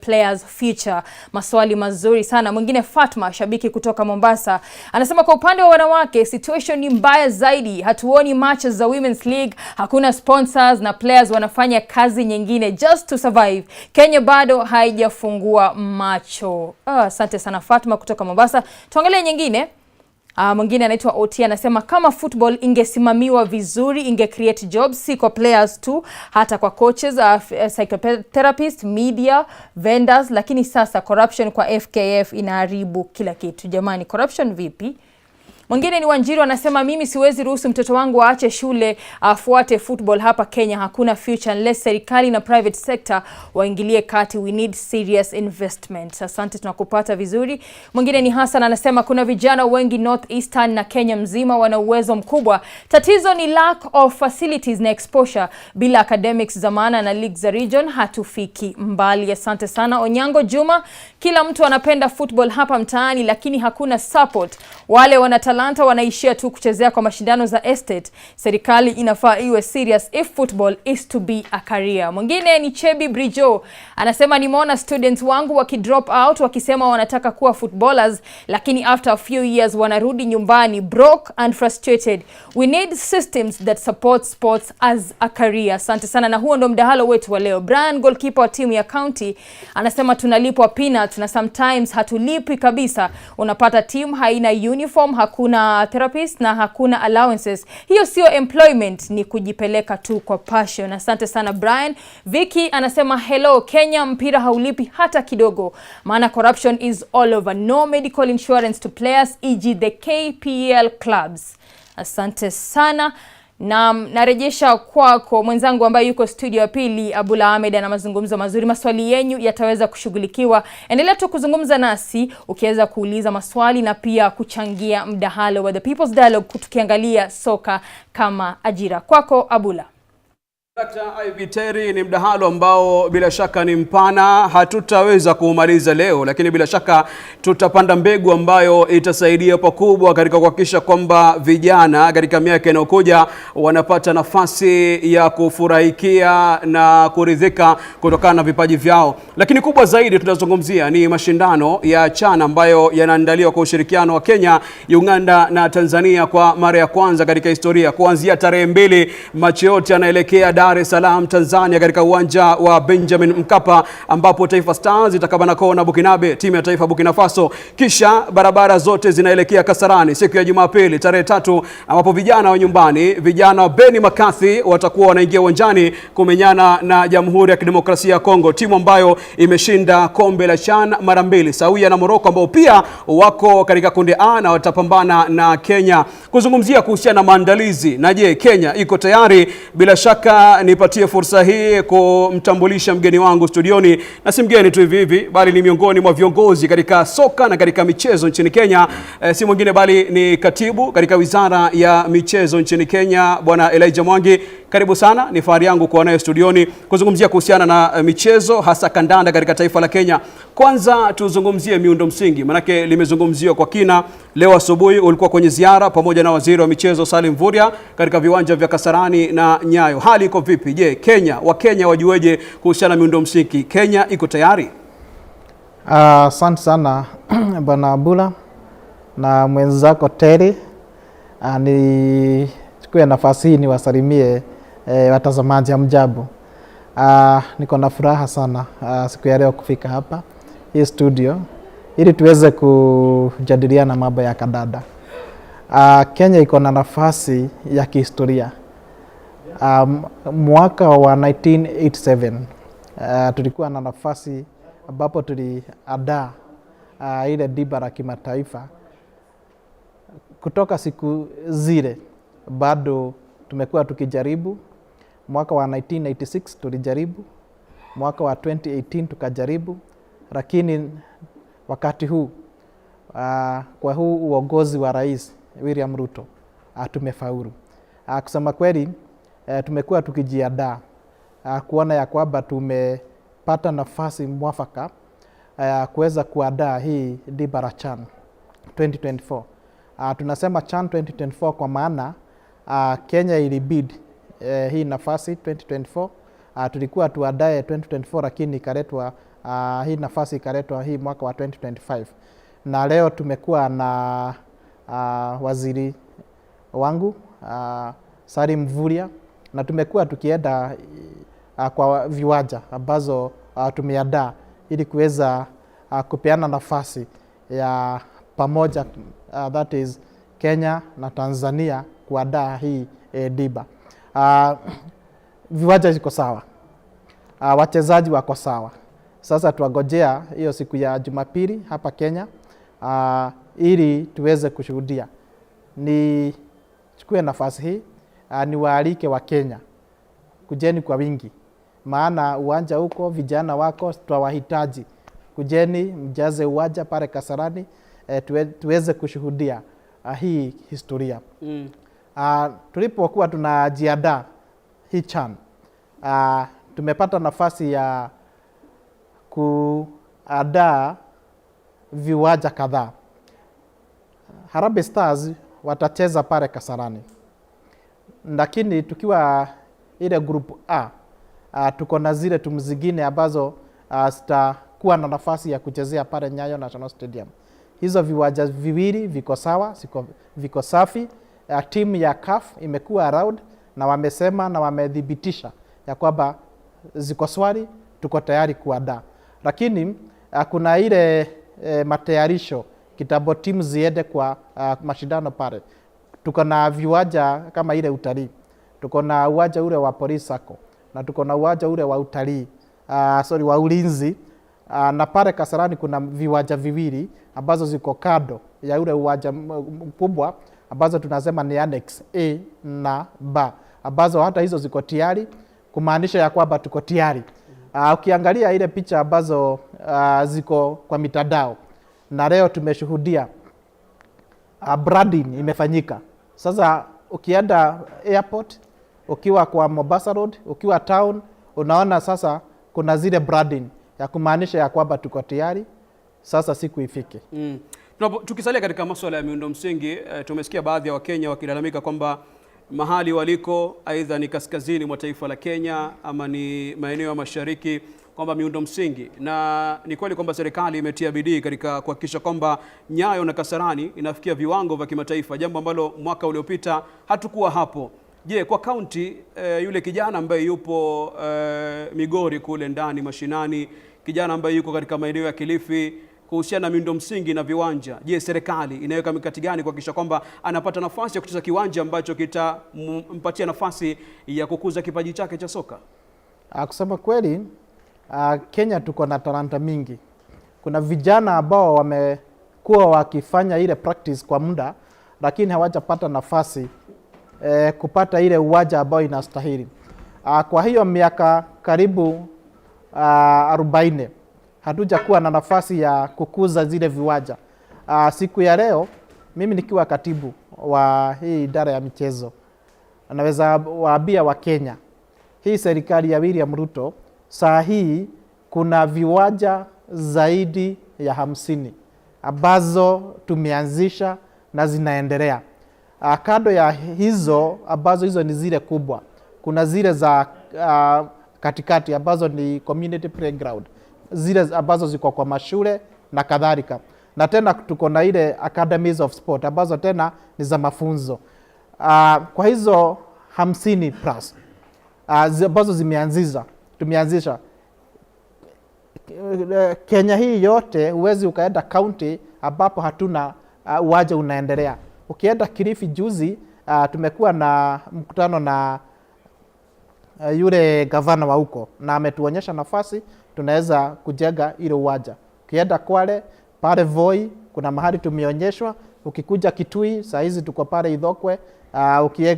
players future. Maswali mazuri sana. Mwingine Fatma, shabiki kutoka Mombasa, anasema kwa upande wa wanawake situation ni mbaya zaidi. Hatuoni matches za Women's League, hakuna sponsors na players wanafanya kazi nyingine just to survive. Kenya bado haijafungua macho. Asante sana Fatma kutoka Mombasa. Tuangalie nyingine. Mwingine anaitwa Oti, anasema kama football ingesimamiwa vizuri inge create jobs, si kwa players tu, hata kwa coaches, psychotherapists, media, vendors, lakini sasa corruption kwa FKF inaharibu kila kitu. Jamani, corruption vipi? Mwingine ni Wanjiru, anasema mimi siwezi ruhusu mtoto wangu aache shule afuate football hapa Kenya. Hakuna future unless serikali na private sector waingilie kati. We need serious investment. Asante, tunakupata vizuri. Mwingine ni Hassan, anasema kuna vijana wengi North Eastern na Kenya mzima wana uwezo mkubwa. Tatizo ni lack of facilities na exposure. Bila academics za maana na league za region hatufiki mbali. Asante sana Onyango Juma, kila mtu anapenda football hapa mtaani lakini hakuna support. Wale wana wanaishia tu kuchezea kwa mashindano za estate. Serikali inafaa iwe serious if football is to be a career. Mwingine ni Chebi Brijo, anasema nimeona students wangu wakidrop out wakisema wanataka kuwa footballers, lakini after a few years wanarudi nyumbani broke and frustrated. We need systems that support sports as a career. Asante sana, na huo ndo mdahalo wetu wa leo. Brian, goalkeeper wa timu ya county, anasema tunalipwa peanuts na sometimes hatulipi kabisa. Unapata team haina uniform, hakuna therapist na hakuna allowances. Hiyo sio employment, ni kujipeleka tu kwa passion. Asante sana Brian. Vicky anasema hello, Kenya mpira haulipi hata kidogo, maana corruption is all over. No medical insurance to players, e.g. the KPL clubs. Asante sana. Na narejesha kwako mwenzangu ambaye yuko studio ya pili, Abula Ahmed, na mazungumzo mazuri. Maswali yenu yataweza kushughulikiwa. Endelea tu kuzungumza nasi ukiweza kuuliza maswali na pia kuchangia mdahalo wa The People's Dialogue, tukiangalia soka kama ajira. Kwako Abula. Dr. Ivy Terry, ni mdahalo ambao bila shaka ni mpana, hatutaweza kuumaliza leo, lakini bila shaka tutapanda mbegu ambayo itasaidia pakubwa katika kuhakikisha kwamba vijana katika miaka inayokuja wanapata nafasi ya kufurahikia na kuridhika kutokana na vipaji vyao. Lakini kubwa zaidi tutazungumzia ni mashindano ya CHAN ambayo yanaandaliwa kwa ushirikiano wa Kenya, Uganda na Tanzania kwa mara ya kwanza katika historia. Kuanzia tarehe 2 Machi yote yanaelekea Dar es Salaam Tanzania, katika uwanja wa Benjamin Mkapa, ambapo Taifa Stars itakabana kona Bukinabe, timu ya taifa Burkina Faso. Kisha barabara zote zinaelekea Kasarani siku ya Jumapili tarehe 3, ambapo vijana wa nyumbani, vijana wa Beni Makathi watakuwa wanaingia uwanjani kumenyana na Jamhuri ya Kidemokrasia ya Kongo, timu ambayo imeshinda kombe la CHAN mara 2 sawia na Morocco ambao pia wako katika kundi A na watapambana na Kenya. Kuzungumzia kuhusiana na maandalizi na je, Kenya iko tayari, bila shaka nipatie fursa hii kumtambulisha mgeni wangu studioni, na si mgeni tu hivi bali ni miongoni mwa viongozi katika soka na katika michezo nchini Kenya. Si mwingine bali ni katibu katika Wizara ya Michezo nchini Kenya, Bwana Elijah Mwangi. Karibu sana, ni fahari yangu kuwa naye studioni kuzungumzia kuhusiana na michezo hasa kandanda katika taifa la Kenya. Kwanza tuzungumzie miundo msingi, manake limezungumziwa kwa kina. Leo asubuhi ulikuwa kwenye ziara pamoja na Waziri wa Michezo Salim Mvurya katika viwanja vya Kasarani na Nyayo. Hali iko vipi? Je, Wakenya wajueje kuhusiana na miundo msingi? Kenya iko tayari? Asante sana Bwana Abula na mwenzako Terry. Nichukue nafasi hii niwasalimie watazamaji hamjambo. Niko na furaha sana siku ya leo kufika hapa hii studio ili tuweze kujadiliana mambo ya kandanda. Kenya iko na nafasi ya kihistoria. Mwaka wa 1987 tulikuwa na nafasi ambapo tuliandaa ile dimba la kimataifa. Kutoka siku zile bado tumekuwa tukijaribu. Mwaka wa 1986 tulijaribu, mwaka wa 2018 tukajaribu, lakini wakati huu kwa huu uongozi wa Rais William Ruto tumefaulu. Kusema kweli tumekuwa tukijiandaa kuona ya kwamba tumepata nafasi mwafaka kuweza kuandaa hii dimba la CHAN 2024. Tunasema CHAN 2024 kwa maana Kenya ilibid hii nafasi 2024. Tulikuwa tuandae 2024 lakini ikaletwa hii nafasi ikaletwa hii mwaka wa 2025, na leo tumekuwa na waziri wangu Salim Mvurya, na tumekuwa tukienda kwa viwanja ambazo tumeandaa ili kuweza kupeana nafasi ya pamoja, that is Kenya na Tanzania kuandaa hii diba. Viwanja ziko sawa, wachezaji wako sawa. Sasa tuangojea hiyo siku ya Jumapili hapa Kenya ili tuweze kushuhudia. Ni chukue nafasi hii niwaalike wa Kenya, kujeni kwa wingi, maana uwanja huko, vijana wako tutawahitaji. Kujeni mjaze uwanja pale Kasarani, tuweze kushuhudia hii historia. Tulipokuwa tunajiandaa hii CHAN, tumepata nafasi ya kuandaa viwanja kadhaa. Harambee Stars watacheza pale Kasarani, lakini tukiwa ile group A, tuko na zile timu zingine ambazo zitakuwa na nafasi ya kuchezea pale Nyayo National Stadium. Hizo viwanja viwili viko sawa, viko safi. Timu ya CAF imekuwa around na wamesema na wamedhibitisha ya kwamba ziko swali, tuko tayari kuandaa. Lakini kuna ile matayarisho kitambo timu ziende kwa mashindano pale. Tuko na viwanja kama ile utalii. Tuko na uwanja ule wa Police Sacco na tuko na uwanja ule wa utalii, wa ulinzi. Na pale Kasarani kuna viwanja viwili ambazo ziko kado ya ule uwanja mkubwa ambazo tunasema ni Annex A na B, ambazo hata hizo ziko tayari, kumaanisha ya kwamba tuko tayari. Ukiangalia ile picha ambazo ziko kwa mitandao, na leo tumeshuhudia branding imefanyika. Sasa ukienda airport, ukiwa kwa Mombasa Road, ukiwa town, unaona sasa kuna zile branding ya kumaanisha ya kwamba tuko tayari, sasa siku ifike. Tukisalia katika masuala ya miundo msingi, tumesikia baadhi ya Wakenya wakilalamika kwamba mahali waliko aidha ni kaskazini mwa taifa la Kenya ama ni maeneo ya mashariki, kwamba miundo msingi, na ni kweli kwamba serikali imetia bidii katika kuhakikisha kwamba Nyayo na Kasarani inafikia viwango vya kimataifa, jambo ambalo mwaka uliopita hatukuwa hapo. Je, kwa kaunti yule kijana ambaye yupo Migori kule ndani mashinani, kijana ambaye yuko katika maeneo ya Kilifi, kuhusiana na miundo msingi na viwanja, je, serikali inaweka mikakati gani kuhakikisha kwamba anapata nafasi ya kucheza kiwanja ambacho kitampatia nafasi ya kukuza kipaji chake cha soka? Kusema kweli, Kenya tuko na talanta mingi. Kuna vijana ambao wamekuwa wakifanya ile practice kwa muda, lakini hawajapata nafasi kupata ile uwanja ambao inastahili. Kwa hiyo miaka karibu 40 hatujakuwa na nafasi ya kukuza zile viwanja. Siku ya leo mimi nikiwa katibu wa hii idara ya michezo, naweza waambia wa Kenya, hii serikali ya William Ruto saa hii kuna viwanja zaidi ya 50 ambazo tumeanzisha na zinaendelea. Kando ya hizo ambazo hizo ni zile kubwa, kuna zile za katikati ambazo ni community playground, zile ambazo ziko kwa mashule na kadhalika. Na tena tuko na ile academies of sport ambazo tena ni za mafunzo. Kwa hizo 50 plus ambazo tumeanzisha Kenya hii yote, huwezi ukaenda county ambapo hatuna uwanja unaendelea. Ukienda Kilifi juzi, tumekuwa na mkutano na yule gavana wa huko, na ametuonyesha nafasi tunaweza kujenga ile uwanja. Ukienda Kwale pale Voi kuna mahali tumeonyeshwa. Ukikuja Kitui saa hizi tuko pale Idhokwe.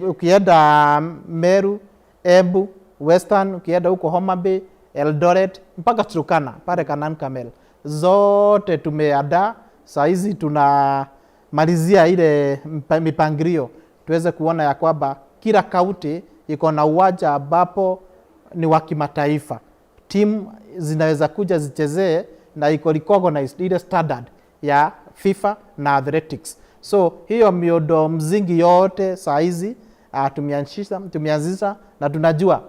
Ukienda Meru, Embu, Western, ukienda huko Homa Bay, Eldoret mpaka Turkana pale Kanan Kamel, zote tumeandaa. Saa hizi tunamalizia ile mipangilio tuweze kuona ya kwamba kila kaunti iko na uwanja ambapo ni wa kimataifa, timu zinaweza kuja zichezee na iko recognized ile standard ya FIFA na athletics. So hiyo miundo mzingi yote saa hizi tumeanzisha na tunajua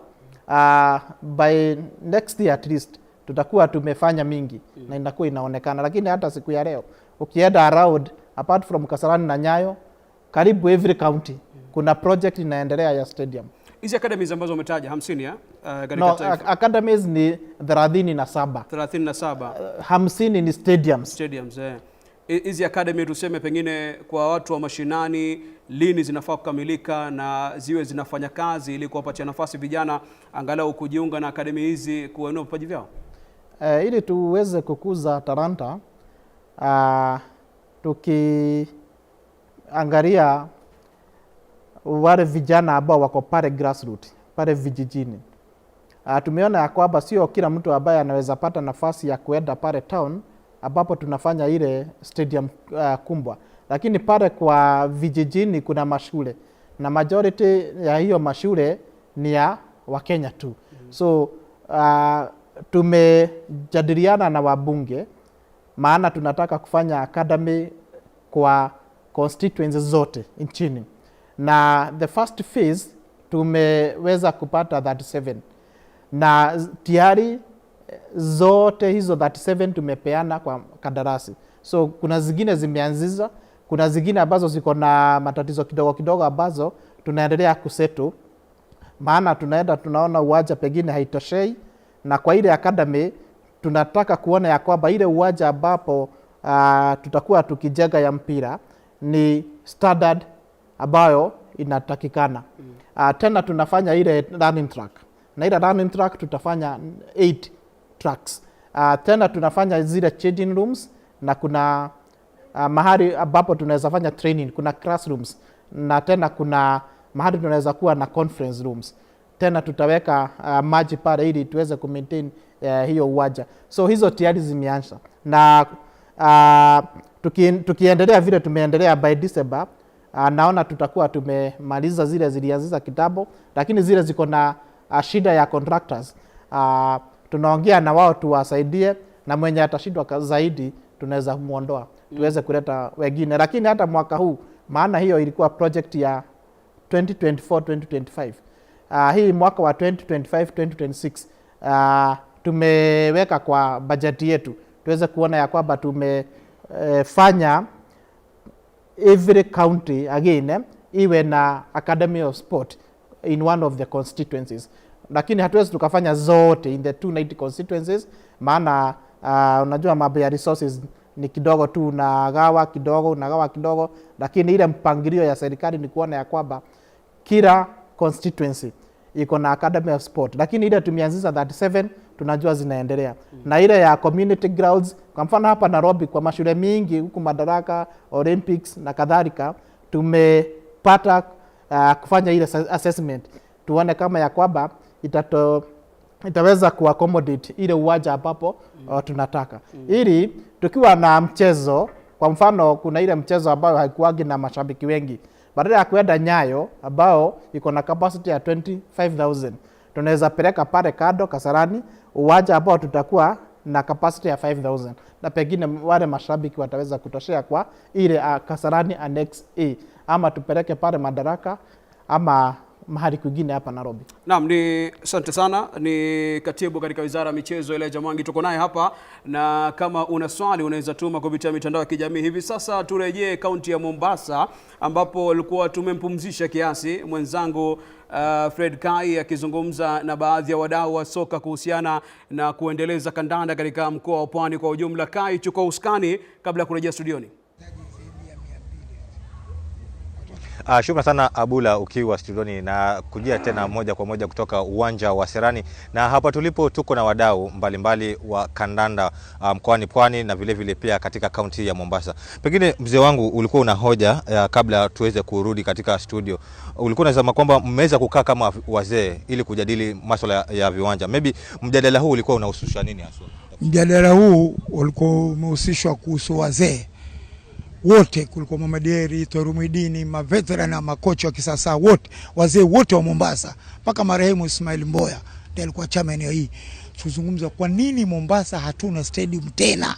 by next year at least tutakuwa tumefanya mingi na inakuwa inaonekana. Lakini hata siku ya leo ukienda around apart from Kasarani na Nyayo, karibu every county kuna project inaendelea ya stadium. Hizi academies ambazo umetaja 50 ya no, academies ni 37. 50 ni stadiums. Hizi academy tuseme pengine kwa watu wa mashinani lini zinafaa kukamilika na ziwe zinafanya kazi ili kuwapatia nafasi vijana angalau kujiunga na academy hizi kuinua vipaji vyao? Ili tuweze kukuza talanta, tukiangalia wale vijana ambao wako pale grassroots, pale vijijini. Tumeona ya kwamba sio kila mtu ambaye anaweza pata nafasi ya kuenda pale town ambapo tunafanya ile stadium kumbwa. Lakini pale kwa vijijini kuna mashule na majority ya hiyo mashule ni ya Wakenya tu. So tumejadiliana na wabunge, maana tunataka kufanya academy kwa constituencies zote nchini. Na the first phase tumeweza kupata 37 na tayari zote hizo 37 tumepeana kwa kandarasi. So kuna zingine zimeanzishwa, kuna zingine ambazo ziko na matatizo kidogo kidogo ambazo tunaendelea kuseto, maana tunaona uwanja pengine haitoshei, na kwa ile academy tunataka kuona ya kwamba ile uwanja ambapo tutakuwa tukijenga ya mpira ni standard ambayo inatakikana. Tena tunafanya ile running track, na ile running track tutafanya 8 tracks. Tena tunafanya zile changing rooms, na kuna mahali ambapo tunaweza fanya training, kuna classrooms, na tena kuna mahali tunaweza kuwa na conference rooms. Tena tutaweka maji pale ili tuweze kumaintain hiyo uwanja. So hizo tayari zimeanza, na tukiendelea vile tumeendelea by December, naona tutakuwa tumemaliza zile zilianza kitambo, lakini zile ziko na shida ya contractors. Tunaongea na wao tuwasaidie, na mwenye atashindwa zaidi tunaweza muondoa, tuweze kuleta wengine. Lakini hata mwaka huu, maana hiyo ilikuwa project ya 2024-2025, hii mwaka wa 2025-2026 tumeweka kwa bajeti yetu tuweze kuona ya kwamba tumefanya every county again iwe na academy of sport in one of the constituencies. Lakini hatuwezi tukafanya zote in the 290 constituencies, maana unajua mambo ya resources ni kidogo tu, unagawa kidogo, lakini ile mpangilio ya serikali ni kuona ya kwamba kila constituency iko na academy of sport. Lakini ile tumeanzisha 37 tunajua zinaendelea. Na ile ya community grounds, kwa mfano hapa Nairobi kwa mashule mingi huku Madaraka, Olympics na kadhalika, tumepata kufanya ile assessment tuone kama ya kwamba itaweza kuaccommodate ile uwanja ambapo tunataka. Ili tukiwa na mchezo, kwa mfano kuna ile mchezo ambao haikuagi na mashabiki wengi, badala ya kuenda Nyayo ambao iko na capacity ya 25,000, tunaweza peleka pale kado Kasarani uwanja ambao tutakuwa na capacity ya 5,000, na pengine wale mashabiki wataweza kutoshea kwa ile Kasarani Annex A, ama tupeleke pale Madaraka ama mahali kwingine hapa Nairobi. Naam, ni asante sana. Ni katibu katika Wizara ya Michezo Elijah Mwangi tuko naye hapa, na kama una swali unaweza tuma kupitia mitandao ya kijamii. Hivi sasa turejee kaunti ya Mombasa ambapo walikuwa tumempumzisha kiasi mwenzangu Fred Kai akizungumza na baadhi ya wadau wa soka kuhusiana na kuendeleza kandanda katika mkoa wa Pwani kwa ujumla. Kai, chukua usukani kabla ya kurejea studioni. Shukrani sana Abula ukiwa studioni, na kujia tena moja kwa moja kutoka uwanja wa Serani, na hapa tulipo tuko na wadau mbalimbali wa kandanda mkoani Pwani na vile vile pia katika kaunti ya Mombasa. Pengine mzee wangu ulikuwa una hoja kabla tuweze kurudi katika studio. Ulikuwa unasema kwamba mmeweza kukaa kama wazee ili kujadili masuala ya viwanja. Maybe mjadala huu ulikuwa unahusisha nini hasa? Mjadala huu ulikuwa umehusishwa kuhusu wazee wote, kulikuwa Mama Dieri, Torumidini, maveterana na makocha wa kisasa wote, wazee wote wa Mombasa, mpaka marehemu Ismail Mboya ndiye alikuwa chairman hii. Tuzungumza kwa nini Mombasa hatuna stadium tena,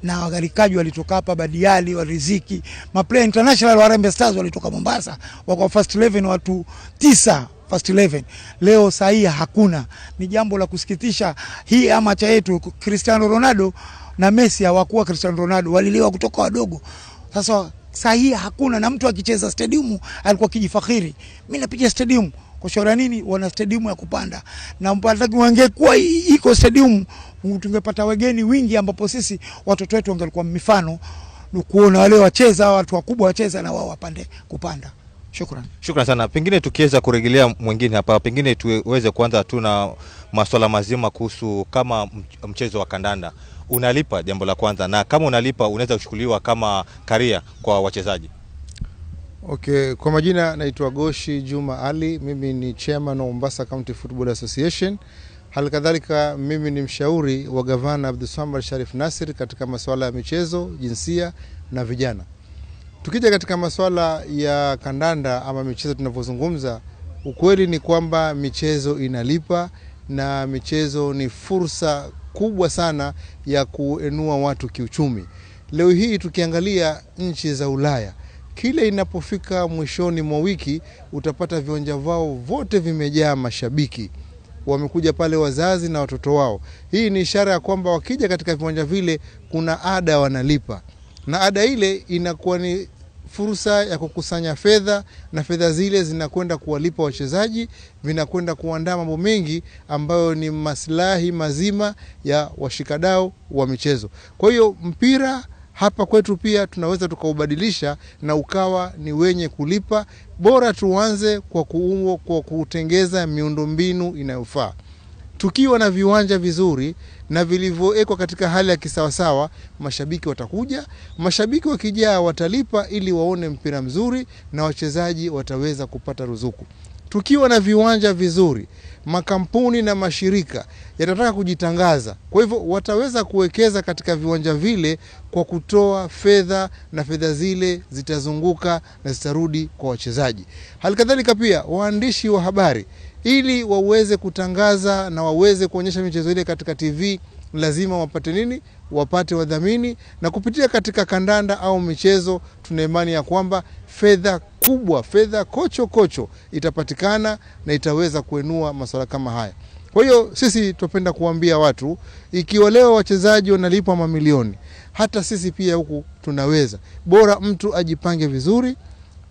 na wagarikaji walitoka hapa, Badiali, Wariziki, maplayer international wa Harambee Stars walitoka Mombasa, wako first 11 watu 9 first 11. Leo sahihi hakuna. Ni jambo la kusikitisha. Hii amacha yetu Cristiano Ronaldo na Messi hawakuwa Cristiano Ronaldo, waliliwa kutoka wadogo. Sasa sahihi hakuna, na mtu akicheza stadium alikuwa kijifakhiri, mimi napiga stadium. Kwa shauri nini? Wana stadium ya kupanda, na mpataki wangekuwa iko stadium tungepata wageni wingi, ambapo sisi watoto wetu wangelikuwa mifano kuona wale wacheza, watu wakubwa wacheza na wao wapande kupanda. Shukrani sana. Pengine tukiweza kurejelea mwingine hapa, pengine tuweze kuanza tu na masuala mazima kuhusu kama mchezo wa kandanda unalipa, jambo la kwanza, na kama unalipa unaweza kuchukuliwa kama career kwa wachezaji. Okay, kwa majina naitwa Goshi Juma Ali, mimi ni chairman wa Mombasa County Football Association. Halikadhalika mimi ni mshauri wa Gavana Abdulswamad Sharif Nassir katika masuala ya michezo, jinsia na vijana. Tukija katika masuala ya kandanda ama michezo tunavyozungumza, ukweli ni kwamba michezo inalipa na michezo ni fursa kubwa sana ya kuenua watu kiuchumi. Leo hii tukiangalia nchi za Ulaya, kile inapofika mwishoni mwa wiki utapata viwanja vao vote vimejaa mashabiki. Wamekuja pale wazazi na watoto wao. Hii ni ishara ya kwamba wakija katika viwanja vile kuna ada wanalipa. Na ada ile inakuwa ni fursa ya kukusanya fedha, na fedha zile zinakwenda kuwalipa wachezaji, vinakwenda kuandaa mambo mengi ambayo ni maslahi mazima ya washikadau wa michezo. Kwa hiyo mpira hapa kwetu pia tunaweza tukaubadilisha na ukawa ni wenye kulipa. Bora tuanze kwa kutengeza miundombinu inayofaa. Tukiwa na viwanja vizuri na vilivyowekwa katika hali ya kisawasawa, mashabiki watakuja. Mashabiki wakijaa watalipa ili waone mpira mzuri, na wachezaji wataweza kupata ruzuku. Tukiwa na viwanja vizuri, makampuni na mashirika yatataka kujitangaza. Kwa hivyo wataweza kuwekeza katika viwanja vile kwa kutoa fedha, na fedha zile zitazunguka na zitarudi kwa wachezaji. Halikadhalika pia waandishi wa habari, ili waweze kutangaza na waweze kuonyesha michezo ile katika TV, lazima wapate nini? Wapate wadhamini. Na kupitia katika kandanda au michezo, tuna imani ya kwamba fedha kubwa, fedha kocho itapatikana na itaweza kuenua masuala kama haya. Kwa hiyo sisi tupenda kuambia watu, ikiwa leo wachezaji wanalipwa mamilioni, hata sisi pia huku tunaweza. Bora mtu ajipange vizuri,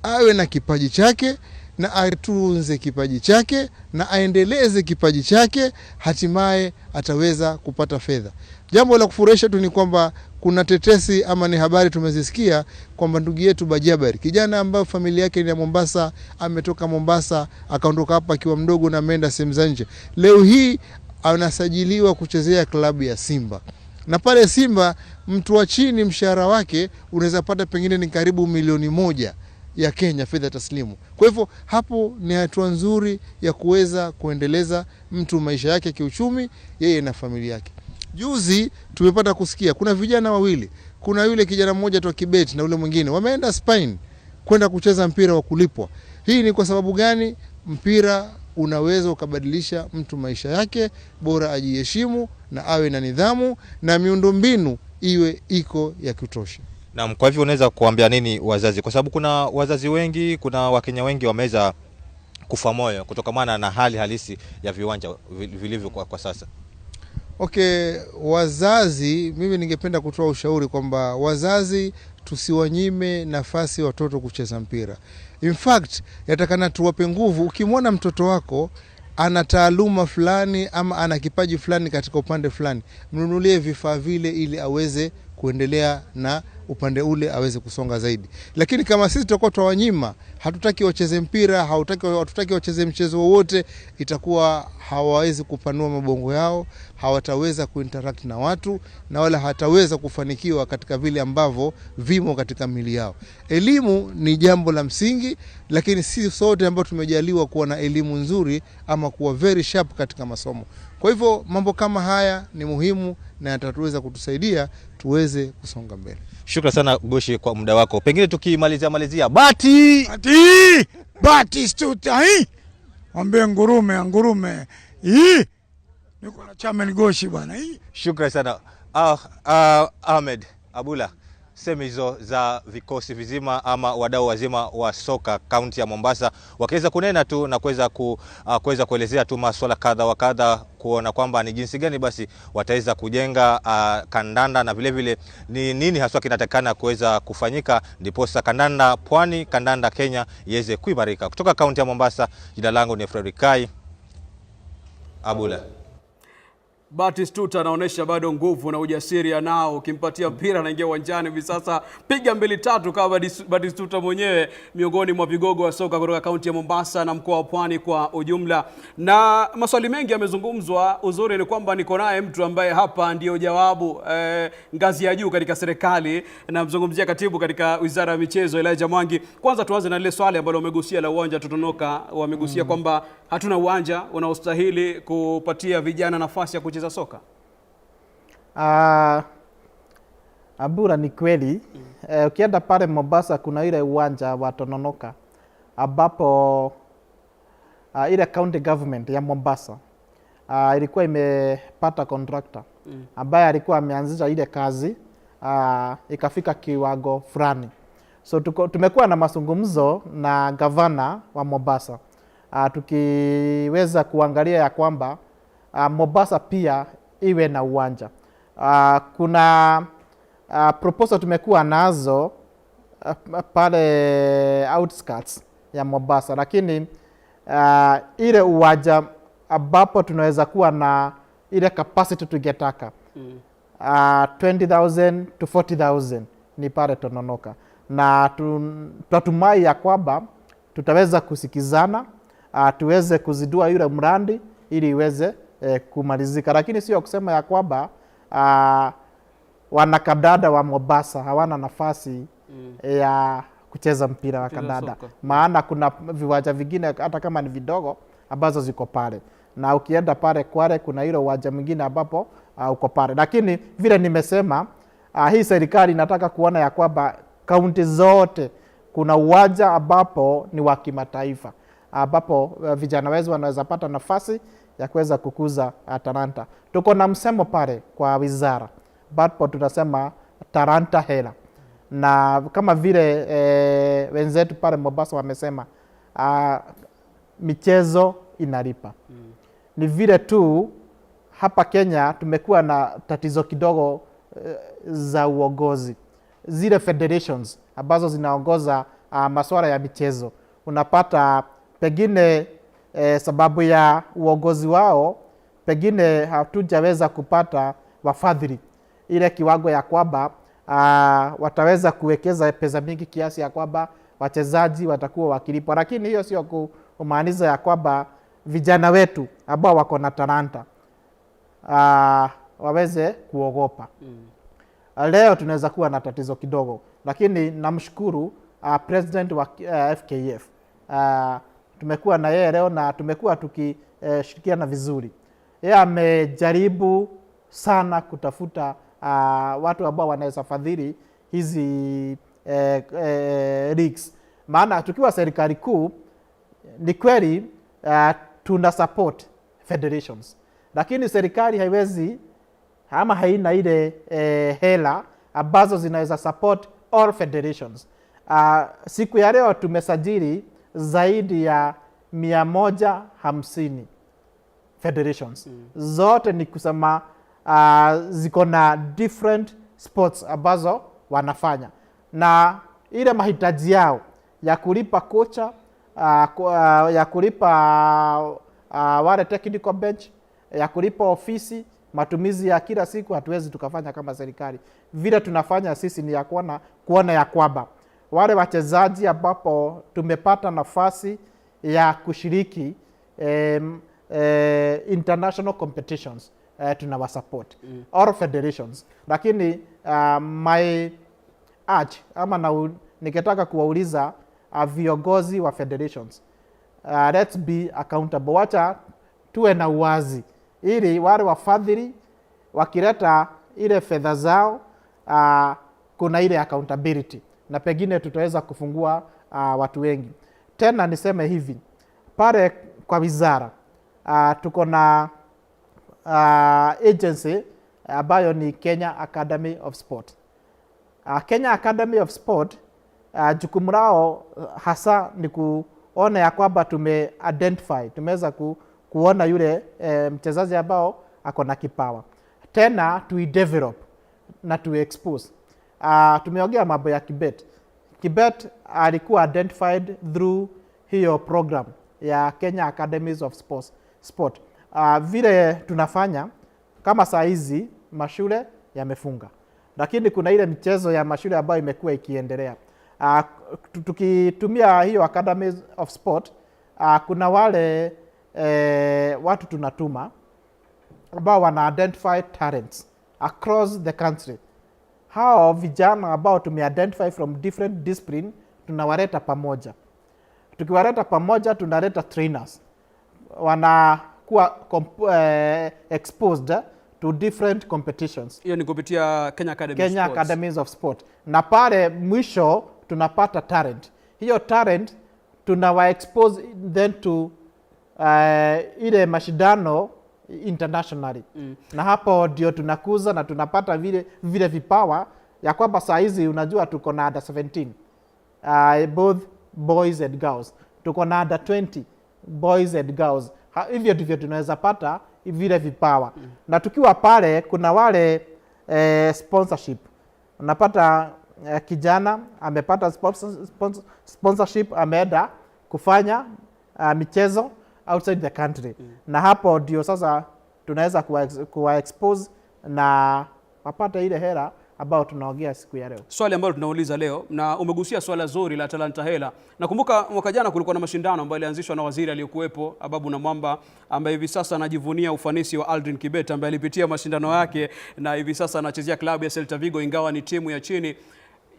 awe na kipaji chake, na atunze kipaji chake, na aendeleze kipaji chake, hatimaye ataweza kupata fedha. Jambo la kufurahisha tu ni kwamba kuna tetesi ama ni habari tumezisikia kwamba ndugu yetu Bajabari, kijana ambaye familia yake ni ya Mombasa, ametoka Mombasa akaondoka hapa akiwa mdogo na ameenda sehemu za nje, leo hii anasajiliwa kuchezea klabu ya Simba. Na pale Simba mtu wa chini mshahara wake unaweza pata pengine ni karibu milioni 1 ya Kenya fedha taslimu. Kwa hivyo hapo ni hatua nzuri ya kuweza kuendeleza mtu maisha yake kiuchumi, yeye na familia yake. Juzi tumepata kusikia kuna vijana wawili, kuna yule kijana mmoja tu Kibet na yule mwingine wameenda Spain kwenda kucheza mpira wa kulipwa. Hii ni kwa sababu gani? Mpira unaweza ukabadilisha mtu maisha yake, bora ajiheshimu na awe na nidhamu na miundombinu iwe iko ya kutosha. Na kwa hivyo unaweza kuambia nini wazazi? Kwa sababu kuna wazazi wengi, kuna Wakenya wengi wameweza kufa moyo kutokana na hali halisi ya viwanja vilivyo kwa sasa. Okay, wazazi, mimi ningependa kutoa ushauri kwamba wazazi tusiwanyime nafasi watoto kucheza mpira. In fact, yatakana tuwape nguvu. Ukimwona mtoto wako ana taaluma fulani ama ana kipaji fulani katika upande fulani, mnunulie vifaa vile ili aweze kuendelea na upande ule, aweze kusonga zaidi. Lakini kama sisi tutakuwa tuwanyima, hatutaki wacheze mpira, hatutaki wacheze mchezo wowote, itakuwa hawawezi kupanua mabongo yao, hawataweza kuinteract na watu, na wala hataweza kufanikiwa katika vile ambavyo vimo katika mili yao. Elimu ni jambo la msingi, lakini si sote ambao tumejaliwa kuwa na elimu nzuri ama kuwa very sharp katika masomo. Kwa hivyo mambo kama haya ni muhimu na yatatuweza kutusaidia tuweze kusonga mbele. Shukrani sana Goshi kwa muda wako. Pengine tukimalizia Bati stuta hii. Mwambie ngurume. Hii. Niko na Chairman Goshi bwana hii. Shukrani sana. Ahmed Abula, semi hizo za vikosi vizima ama wadau wazima wa soka kaunti ya Mombasa wakiweza kunena tu na kuweza kuelezea tu masuala kadha wa kadha, kuona kwamba ni jinsi gani basi wataweza kujenga kandanda na vile vile ni nini haswa kinatakana kuweza kufanyika ndiposa kandanda Pwani, kandanda Kenya iweze kuimarika. Kutoka kaunti ya Mombasa, jina langu ni Fredrick Abula. Batistuta anaonyesha bado nguvu na ujasiri anao. Ukimpatia mpira anaingia uwanjani hivi sasa, piga 2-3 kama Batistuta mwenyewe, miongoni mwa vigogo wa soka kutoka kaunti ya Mombasa na mkoa wa Pwani kwa ujumla. Na maswali mengi yamezungumzwa. Uzuri ni kwamba niko naye mtu ambaye hapa ndio jawabu ngazi ya juu katika serikali, na mzungumzia katibu katika Wizara ya Michezo Elijah Mwangi. Kwanza tuanze na lile swali ambalo umegusia la uwanja Tononoka. Wamegusia kwamba hatuna uwanja unaostahili kupatia vijana nafasi ya kucheza soka. Abura, ni kweli. Ukienda pale Mombasa kuna ile uwanja wa Tononoka ambapo ile county government ya Mombasa ilikuwa imepata contractor ambaye alikuwa ameanzisha ile kazi ikafika kiwango fulani. So tumekuwa na mazungumzo na gavana wa Mombasa tukiweza kuangalia ya kwamba Mombasa pia iwe na uwanja. Kuna proposal tumekuwa nazo pale outskirts ya Mombasa, lakini ile uwanja ambapo tunaweza kuwa na ile capacity tungetaka 20,000 to 40,000 ni pale Tononoka, na tunatumai ya kwamba tutaweza kusikizana tuweze kuzidua yule mradi ili iweze kumalizika. Lakini sio kusema ya kwamba wanakadada wa Mombasa hawana nafasi ya kucheza mpira wa kandanda, maana kuna viwanja vingine hata kama ni vidogo ambazo ziko pale, na ukienda pale Kwale kuna ile uwanja mwingine ambapo uko pale. Lakini vile nimesema, hii serikali inataka kuona ya kwamba kaunti zote kuna uwanja ambapo ni wa kimataifa, ambapo vijana wetu wanaweza pata nafasi ya kuweza kukuza talanta. Tuko na msemo pale kwa wizara, ambapo tunasema talanta hela, na kama vile wenzetu pale Mombasa wamesema michezo inalipa. Ni vile tu hapa Kenya tumekuwa na tatizo kidogo za uongozi. Zile federations ambazo zinaongoza masuala ya michezo, unapata pengine sababu ya uongozi wao pengine hatujaweza kupata wafadhili ile kiwango ya kwamba wataweza kuwekeza pesa mingi kiasi ya kwamba wachezaji watakuwa wakilipwa. Lakini hiyo sio kumaanisha ya kwamba vijana wetu ambao wako na talanta waweze kuogopa. Leo tunaweza kuwa na tatizo kidogo, lakini namshukuru president wa FKF. Tumekuwa na yeye leo na tumekuwa tukishirikiana vizuri. Yeye amejaribu sana kutafuta watu ambao wanaweza fadhili hizi leagues. Maana tukiwa serikali kuu ni kweli tuna support federations, lakini serikali haiwezi ama haina ile hela ambazo zinaweza support all federations. Siku ya leo tumesajili zaidi ya 150 federations. Zote ni kusema ziko na different sports ambazo wanafanya, na ile mahitaji yao ya kulipa kocha, ya kulipa wale technical bench, ya kulipa ofisi, matumizi ya kila siku, hatuwezi tukafanya kama serikali. Vile tunafanya sisi ni ya kuona ya kwamba wale wachezaji ambapo tumepata nafasi ya kushiriki international competitions, tunawasupport all federations. Lakini my urge ama nikitaka kuwauliza viongozi wa federations, let's be accountable. Wacha tuwe na uwazi ili wale wafadhili wakileta ile fedha zao kuna ile accountability, na pengine tutaweza kufungua watu wengi. Tena niseme hivi, pale kwa wizara tuko na agency ambayo ni Kenya Academy of Sport. Kenya Academy of Sport jukumu lao hasa ni kuona ya kwamba tumeweza kuona yule mchezaji ambao ako na kipawa, tena develop na expose. Tumeongea mambo ya Kibet. Kibet alikuwa identified through hiyo program ya Kenya Academies of Sport. Vile tunafanya kama saa hizi mashule yamefunga, lakini kuna ile michezo ya mashule ambayo imekuwa ikiendelea. Tukitumia hiyo Academies of Sport, kuna wale watu tunatuma ambao wana identify talents across the country. Hao vijana ambao tume-identify from different discipline tunawaleta pamoja. Tukiwaleta pamoja tunaleta trainers. Wanakuwa exposed to different competitions. Hiyo ni kupitia Kenya Academies of Sport. Na pale mwisho tunapata talent. Hiyo talent tunawa expose then to ile mashindano internationally. Na hapo ndio tunakuza na tunapata vile vipawa ya kwamba saa hizi unajua tuko na under 17 both boys and girls, tuko na under 20 boys and girls. Hivyo ndivyo tunaweza pata vile vipawa. Na tukiwa pale kuna wale sponsorship. Unapata kijana amepata sponsorship, ameenda kufanya michezo outside the country. Na hapo ndio sasa tunaweza kuwa expose na wapata ile hela ambao tunaongea siku ya leo. Swali ambalo tunauliza leo, na umegusia swala zuri la talanta hela. Nakumbuka mwaka jana kulikuwa na mashindano ambayo yalianzishwa na waziri aliyokuwepo Ababu Namwamba, ambaye hivi sasa anajivunia ufanisi wa Aldrin Kibet, ambaye alipitia mashindano yake na hivi sasa anachezea klabu ya Celta Vigo ingawa ni timu ya chini.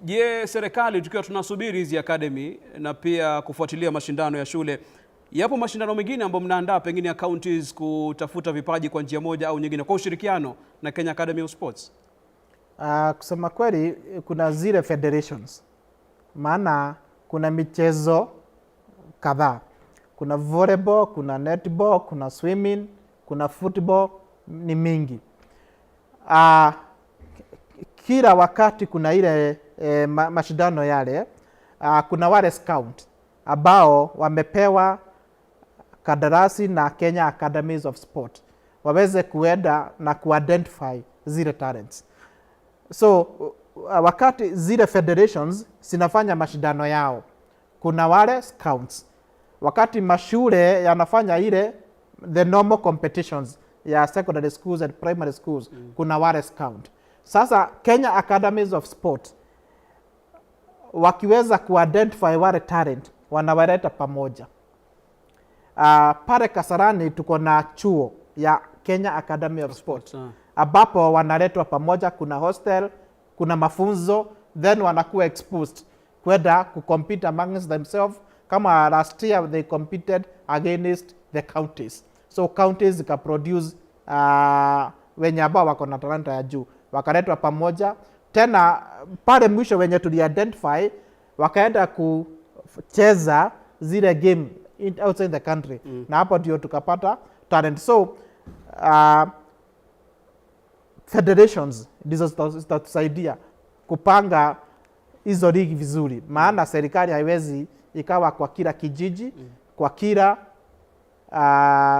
Je, serikali tukiwa tunasubiri hizi academy na pia kufuatilia mashindano ya shule, yapo mashindano mengine ambayo mnaandaa pengine ya counties kutafuta vipaji kwa njia moja au nyingine kwa ushirikiano na Kenya Academy of Sports? Kusema kweli kuna zile federations, maana kuna michezo kadhaa. Kuna volleyball, kuna netball, kuna swimming, kuna football, ni mingi. Kila wakati kuna ile mashindano yale, kuna wale scout ambao wamepewa kadarasi na Kenya Academies of Sport waweze kuenda na kuidentify zile talents. So wakati zile federations zinafanya mashindano yao, kuna wale scouts. Wakati mashule yanafanya ile the normal competitions ya secondary schools and primary schools, kuna wale scout. Sasa Kenya Academies of Sport wakiweza kuidentify wale talent, wanawaleta pamoja. Pale Kasarani tuko na chuo ya Kenya Academy of Sport ambapo wanaletwa pamoja, kuna hostel, kuna mafunzo, then wanakuwa exposed kwenda kucompete amongst themselves. Kama last year they competed against the counties, so counties zika produce wenye ambao wako na talanta ya juu, wakaletwa pamoja. Tena pale mwisho wenye tuli-identify wakaenda kucheza zile game outside the country, na hapo ndio tukapata talent. So federations ndizo zitatusaidia kupanga hizo ligi vizuri, maana serikali haiwezi ikawa kwa kila kijiji, kwa kila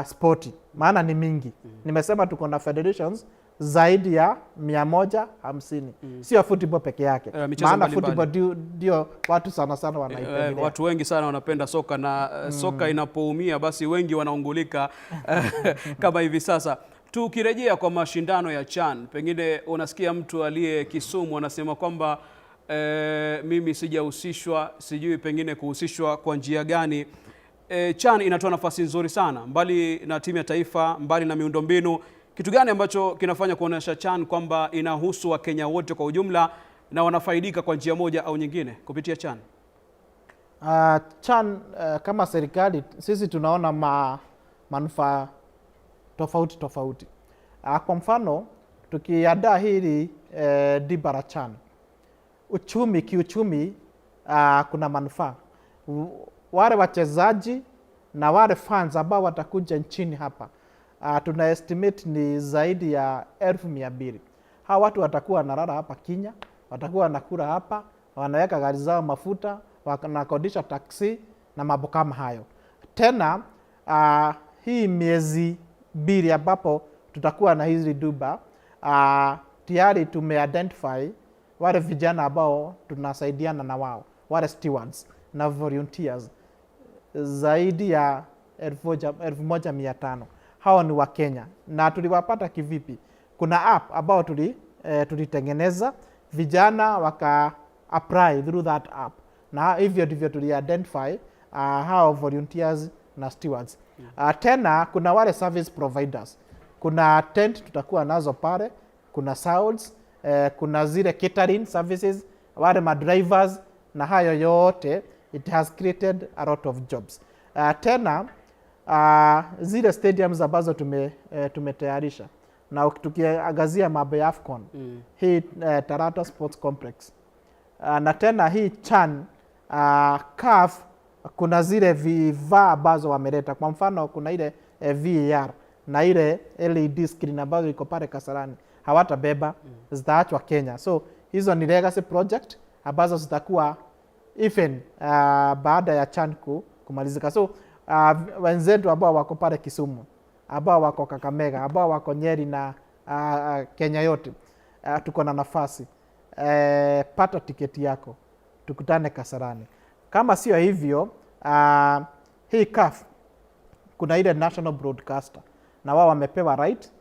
sporti, maana ni mingi. Nimesema tuko na federations zaidi ya 150. Sio football peke yake. Maana football ndio watu sana wanaipenda. Watu wengi sana wanapenda soka na soka inapoumia basi wengi wanaungulika kama hivi sasa. Tukirejea kwa mashindano ya CHAN, pengine unasikia mtu aliye Kisumu anasema kwamba mimi sijahusishwa, sijui pengine kuhusishwa kwa njia gani. CHAN inatoa nafasi nzuri sana, mbali na timu ya taifa, mbali na miundombinu. Kitu gani ambacho kinafanya kuonesha CHAN kwamba inahusu Wakenya wote kwa ujumla na wanafaidika kwa njia moja au nyingine kupitia CHAN? CHAN kama serikali sisi tunaona manufaa tofauti. Kwa mfano tukiandaa hili dimba la CHAN, kiuchumi kuna manufaa. Wale wachezaji na wale fans ambao watakuja nchini hapa tuna estimate ni zaidi ya 200,000. Hawa watu watakuwa wanalala hapa Kinya, watakuwa wanakula hapa, wanaweka gari zao mafuta, wanakodisha taksi na mambo kama hayo. Tena hii miezi 2 ambapo tutakuwa na hizi duba, tayari tume-identify wale vijana ambao tunasaidiana na wao, wale stewards na volunteers zaidi ya 1,500. Hao ni wa Kenya. Na tuliwapata kivipi? Kuna app ambao tulitengeneza, vijana waka apply through that app, na hivyo ndivyo tuli-identify hao volunteers na stewards. Tena kuna wale service providers, kuna tent tutakuwa nazo pale, kuna sounds, kuna zile catering services, wale madrivers, na hayo yote it has created a lot of jobs. Tena zile stadiums ambazo tumetayarisha, na tukiangazia mambo ya AFCON, hii Talanta Sports Complex, na tena hii CHAN CAF, kuna zile vifaa ambazo wameleta. Kwa mfano kuna ile VAR na ile LED screen ambazo iko pale Kasarani, hawatabeba, zitaachwa Kenya. So hizo ni legacy project ambazo zitakuwa even baada ya CHAN kumalizika. So wenzetu ambao wako pale Kisumu, ambao wako Kakamega, ambao wako Nyeri na Kenya yote, tuko na nafasi. Pata tiketi yako, tukutane Kasarani. Kama sio hivyo, hii CAF kuna ile national broadcaster na wao wamepewa right.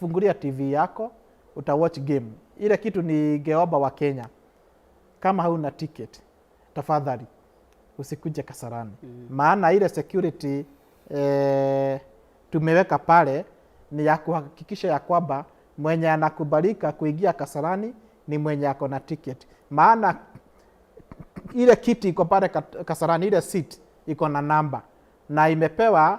Fungulia TV yako, utawatch game. Ile kitu ni geoba wa Kenya. Kama hauna ticket, tafadhali usikuje Kasarani. Maana ile security tumeweka pale ni ya kuhakikisha ya kwamba mwenye anakubalika kuingia Kasarani ni mwenye ako na ticket. Maana ile kiti iko pale Kasarani, ile seat iko na namba na imepewa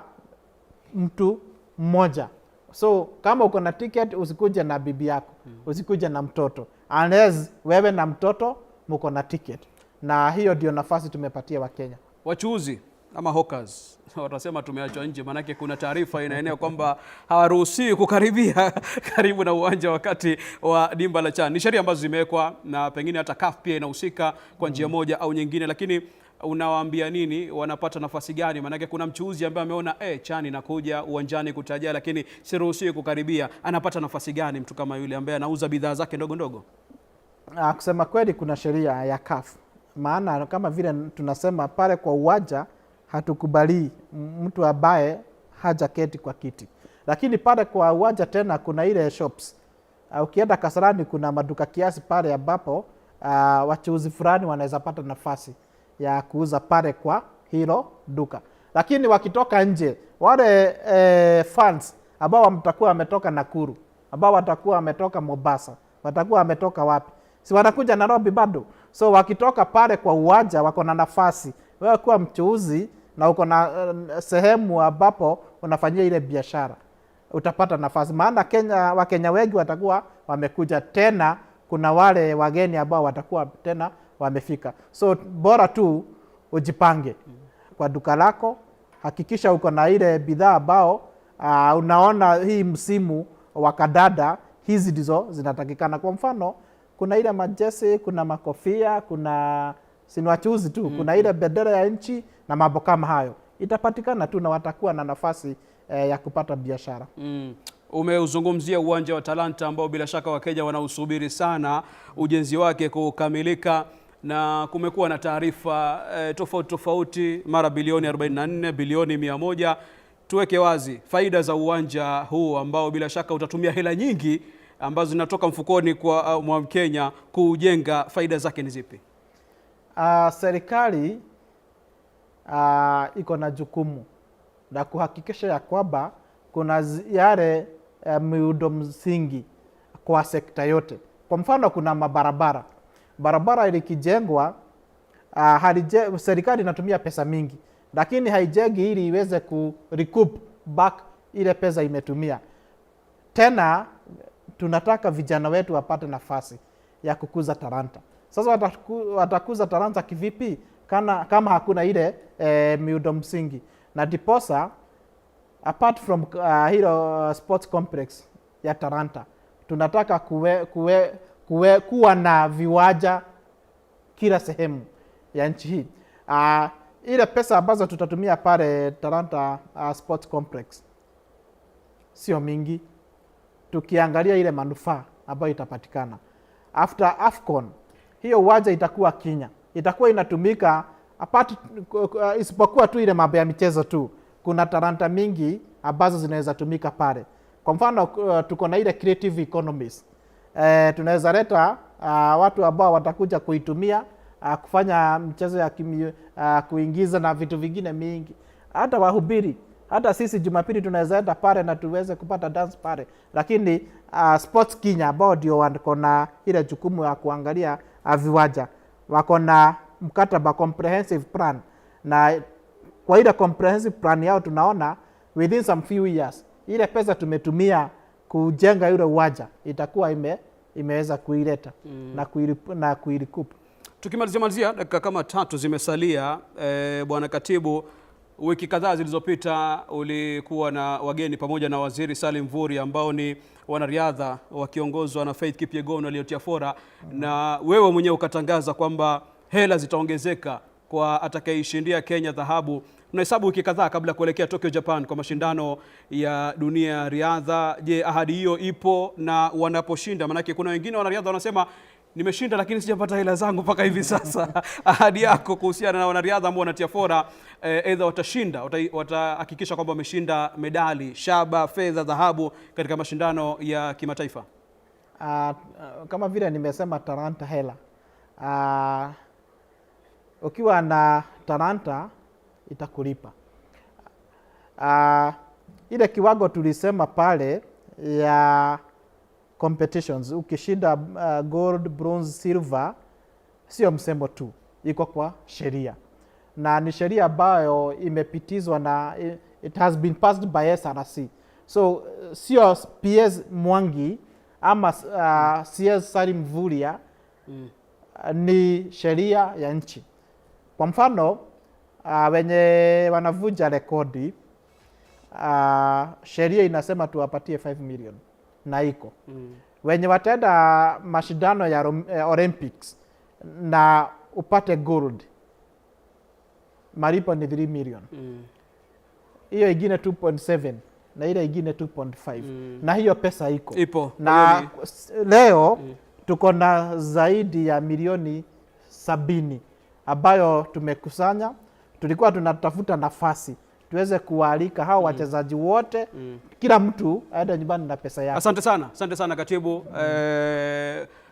mtu mmoja. So kama uko na ticket, usikuje na bibi yako, usikuje na mtoto, unless wewe na mtoto mko na ticket. Na hiyo ndio nafasi tumepatia Wakenya. Wachuuzi ama hawkers watasema tumeachwa nje, manake kuna taarifa inaenea kwamba hawaruhusiwi kukaribia karibu na uwanja wakati wa dimba la CHAN. Ni sheria ambazo zimewekwa na pengine hata CAF pia inahusika kwa njia moja au nyingine, lakini unawaambia nini? Wanapata nafasi gani? Manake kuna mchuuzi ambaye ameona CHAN inakuja uwanjani kutajia, lakini siruhusiwi kukaribia. Anapata nafasi gani mtu kama yule ambaye anauza bidhaa zake ndogo ndogo? Kusema kweli kuna sheria ya CAF. Maana kama vile tunasema pale kwa uwanja hatukubali mtu ambaye hajaketi kwa kiti. Lakini pale kwa uwanja tena kuna ile shops. Ukienda Kasarani kuna maduka kiasi pale ambapo wachuuzi fulani wanaweza pata nafasi ya kuuza pale kwa hilo duka. Lakini wakitoka nje, wale fans ambao watakuwa wametoka Nakuru, ambao watakuwa wametoka Mombasa, watakuwa wametoka wapi? Si wanakuja Nairobi bado. So wakitoka pale kwa uwanja wako na nafasi. Wewe kuwa mchuuzi na uko na sehemu ambapo unafanyia ile biashara, utapata nafasi. Maana Wakenya wengi watakuwa wamekuja, tena kuna wale wageni ambao watakuwa tena wamefika. So bora tu ujipange kwa duka lako, hakikisha uko na ile bidhaa ambao unaona hii msimu wa kadada hizi ndizo zinatakikana. Kwa mfano kuna ile majesi, kuna makofia, kuna sinwachuzi tu, kuna ile bendera ya nchi na mambo kama hayo. Itapatikana tu na watakuwa na nafasi ya kupata biashara. Umeuzungumzia uwanja wa Talanta ambao bila shaka Wakenya wanausubiri sana ujenzi wake kukamilika, na kumekuwa na taarifa tofauti, mara bilioni 44, bilioni 100. Tuweke wazi faida za uwanja huu ambao bila shaka utatumia hela nyingi ambazo zinatoka mfukoni kwa Mkenya kujenga, faida zake ni zipi? Serikali iko na jukumu la kuhakikisha ya kwamba kuna yale miundo msingi kwa sekta yote. Kwa mfano kuna barabara ilikijengwa, serikali inatumia pesa mingi, lakini haijengi ili iweze ku recoup back ile pesa imetumia. Tena tunataka vijana wetu wapate nafasi ya kukuza talanta. Sasa watakuza talanta kivipi kama hakuna ile miundo msingi? Na diposa apart from hilo sports complex ya Talanta, tunataka kuwa na viwanja kila sehemu ya nchi hii. Ile pesa ambazo tutatumia pale Talanta sports complex sio mingi, tukiangalia ile manufaa ambayo itapatikana. After AFCON, hiyo uwanja itakuwa Kenya, itakuwa inatumika isipokuwa tu ile mambo ya michezo tu. Kuna talanta mingi ambazo zinaweza tumika pale. Kwa mfano tuko na ile creative economies. Tunaweza leta watu ambao watakuja kuitumia kufanya mchezo ya kuingiza na vitu vingine mingi. Hata wahubiri, hata sisi Jumapili tunaweza enda pale na tuweze kupata dance pale. Lakini Sports Kenya ambao ndio wako na ile jukumu ya kuangalia viwanja, wako na mkataba comprehensive plan, na kwa ile comprehensive plan yao tunaona within some few years ile pesa tumetumia kujenga yule uwanja itakuwa imeweza kuileta na kuilikupa. Tukimalizia dakika kama 3 zimesalia, Bwana Katibu, wiki kadhaa zilizopita ulikuwa na wageni pamoja na Waziri Salim Mvurya ambao ni wanariadha wakiongozwa na Faith Kipyegon waliotia fora, na wewe mwenyewe ukatangaza kwamba hela zitaongezeka kwa atakayeishindia Kenya dhahabu. Tunahesabu wiki kadhaa kabla ya kuelekea Tokyo, Japan kwa mashindano ya dunia ya riadha. Je, ahadi hiyo ipo? Na wanaposhinda, manake kuna wengine wanariadha wanasema nimeshinda lakini sijapata hela zangu mpaka hivi sasa. Ahadi yako kuhusiana na wanariadha ambao wanatia fora, aidha watashinda, watahakikisha kwamba wameshinda medali, shaba, fedha, dhahabu katika mashindano ya kimataifa? Kama vile nimesema, Talanta hela. Ukiwa na Talanta itakulipa. Ile kiwango tulisema pale ya competitions, ukishinda gold, bronze, silver, sio msemo tu, iko kwa sheria, na ni sheria ambayo imepitizwa na it has been passed by SRC. So sio PS Mwangi ama CS Salim Mvurya, ni sheria ya nchi. Kwa mfano wenye wanavunja rekodi, sheria inasema tuwapatie 5 million na iko. Wenye wataenda mashindano ya Olympics na upate gold, malipo ni 3 million. Hiyo ingine 2.7 na ile ingine 2.5. Na hiyo pesa ipo. Na leo tuko na zaidi ya milioni 70 ambayo tumekusanya. Tulikuwa tunatafuta nafasi tuweze kualika hao wachezaji wote, kila mtu aende nyumbani na pesa yake. Asante sana Katibu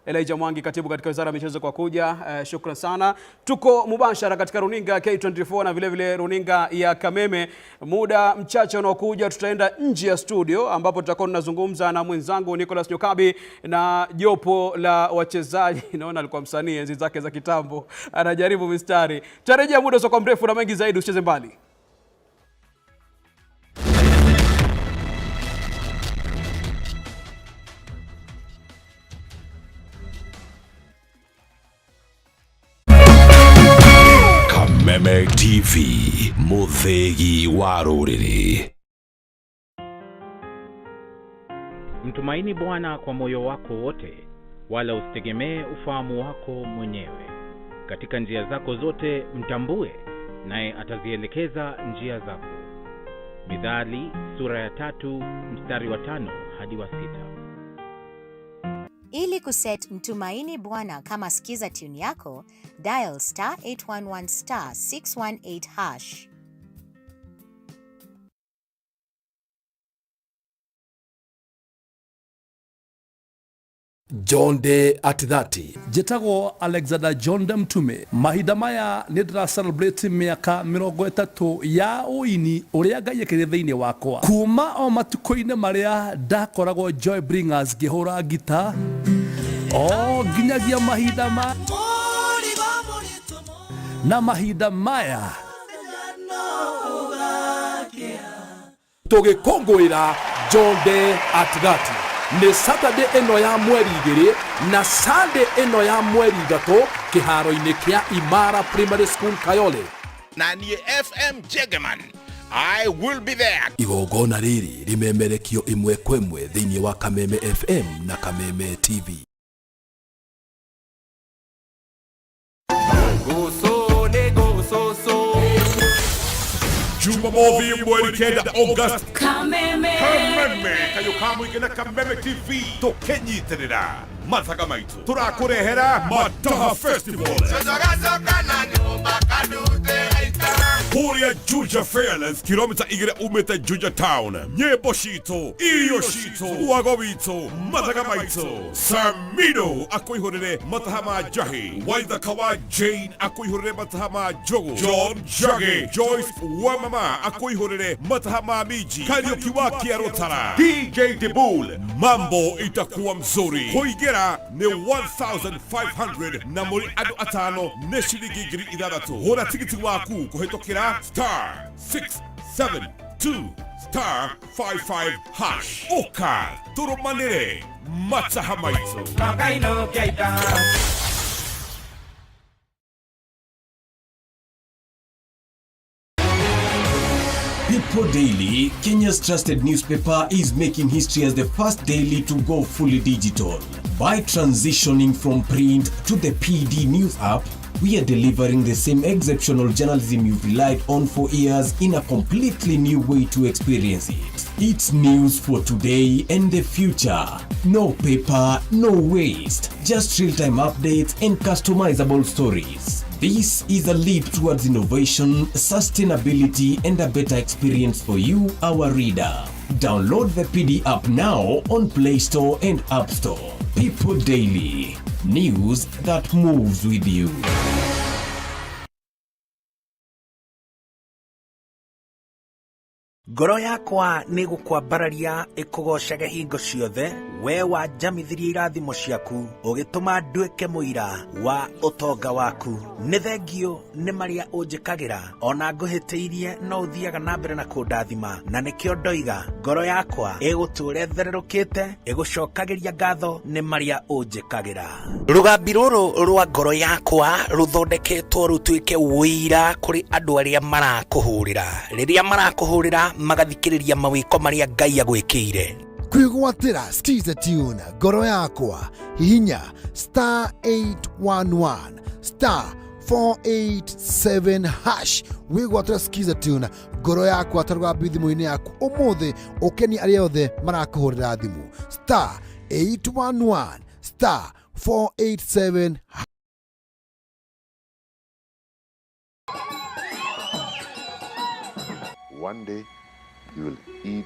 Elijah Mwangi, Katibu katika Wizara ya Michezo kwa kuja. Shukran sana. Tuko mubashara katika runinga K24 na vile vile runinga ya Kameme. Muda mchache unaokuja tutaenda nje ya studio ambapo tutakuwa tunazungumza na mwenzangu Nicholas Nyokabi na jopo la wachezaji. Naona alikuwa msanii enzi zake za kitambo, anajaribu mistari. Tutarejea muda usio mrefu na mengi zaidi, usicheze mbali. Kameme TV, muthegi wa ruriri. Mtumaini Bwana kwa moyo wako wote, wala usitegemee ufahamu wako mwenyewe. Katika njia zako zote mtambue, naye atazielekeza njia zako. Mithali sura ya 3 mstari wa 5 hadi wa 6. Ili kuset Mtumaini Bwana kama skiza tune yako, dial *811 *618#. Jonde at 30 jetagwo Alexander Jonde Mtume. Mahinda maya nĩ ndĩra celebrate mĩaka 30 ya ũini ũrĩa Ngai ekĩrĩte thĩinĩ wakwa. Kuma o matukũ-inĩ marĩa ndakoragwo Joy Bringers ngĩhũra gita, o nginyagia mahinda na mahinda maya tũgĩkũngũĩra Jonde at 30. Ni Saturday eno ya mweri 2 na Sunday eno ya mweri 3 kiharo-inĩ kia Imara Primary School Kayole. Na niĩ FM Jegeman I will be there. Igogona riri rimemerekio imwe kwemwe thiini wa Kameme FM na Kameme TV. Jumamosi mwezi kenda August. Kameme kayo kamwigana Kameme TV tokenyitirira mathaga maitu turakurehera Mataha Festival. Huria Juja Fairlands kilomita igire umeta Juja Town. Nyebo shito, iyo shito, uwago wito, mathaga maitu. Samido akuihurire Matahama Jahi. Waida Kawa Jane akuihurire Matahama Jogo. John Jage, Joyce Wamama akuihurire Matahama Miji. Karaoke waki Arotara. DJ Debul, mambo itakuwa mzuri. Kuigera ni 1,500 na muri adu atano neshirigi giri idadatu. Hora tikiti waku kuhetokera *672*55# Oka Turumanire Mataha maitu. People Daily, Kenya's trusted newspaper, is making history as the first daily to go fully digital. By transitioning from print to the PD News app, we are delivering the same exceptional journalism you've relied on for years in a completely new way to experience it. It's news for today and the future. No paper, no waste. Just real-time updates and customizable stories. This is a leap towards innovation, sustainability, and a better experience for you, our reader. Download the PD app now on Play Store and App Store. People Daily. News that moves with you. Ngoro yakwa nĩ gũkwambararia ĩkũgocaga hingo ciothe we wanjamithirie irathimo ciaku ũgĩtũma nduĩke mũira wa ũtonga waku. Nĩ thengio nĩ marĩa ũnjĩkagĩra ona ngũhĩtĩirie no ũthiaga na mbere na kũndathima na nĩkĩo ndoiga ngoro yakwa ĩgũtũũre thererũkĩte ĩgũcokagĩria ngatho nĩ marĩa ũnjĩkagĩra. Rũgambi rũrũ rwa ngoro yakwa rũthondeketwo rũtuĩke ũira kũrĩ andũ arĩa marakũhũrĩra rĩrĩa marakũhũrĩra magathikĩrĩria mawĩko marĩa Ngai agwĩkĩire. Kwĩgwatĩra skiza tune ngoro yakwa hihinya *811 *487# wĩgwatĩra skiza tune ngoro yakwa tarũgambi thimũ-inĩ yaku ũmũthĩ ũkeni arĩa othe marakũhũrĩra thimũ *811 *487#. One day, you will eat,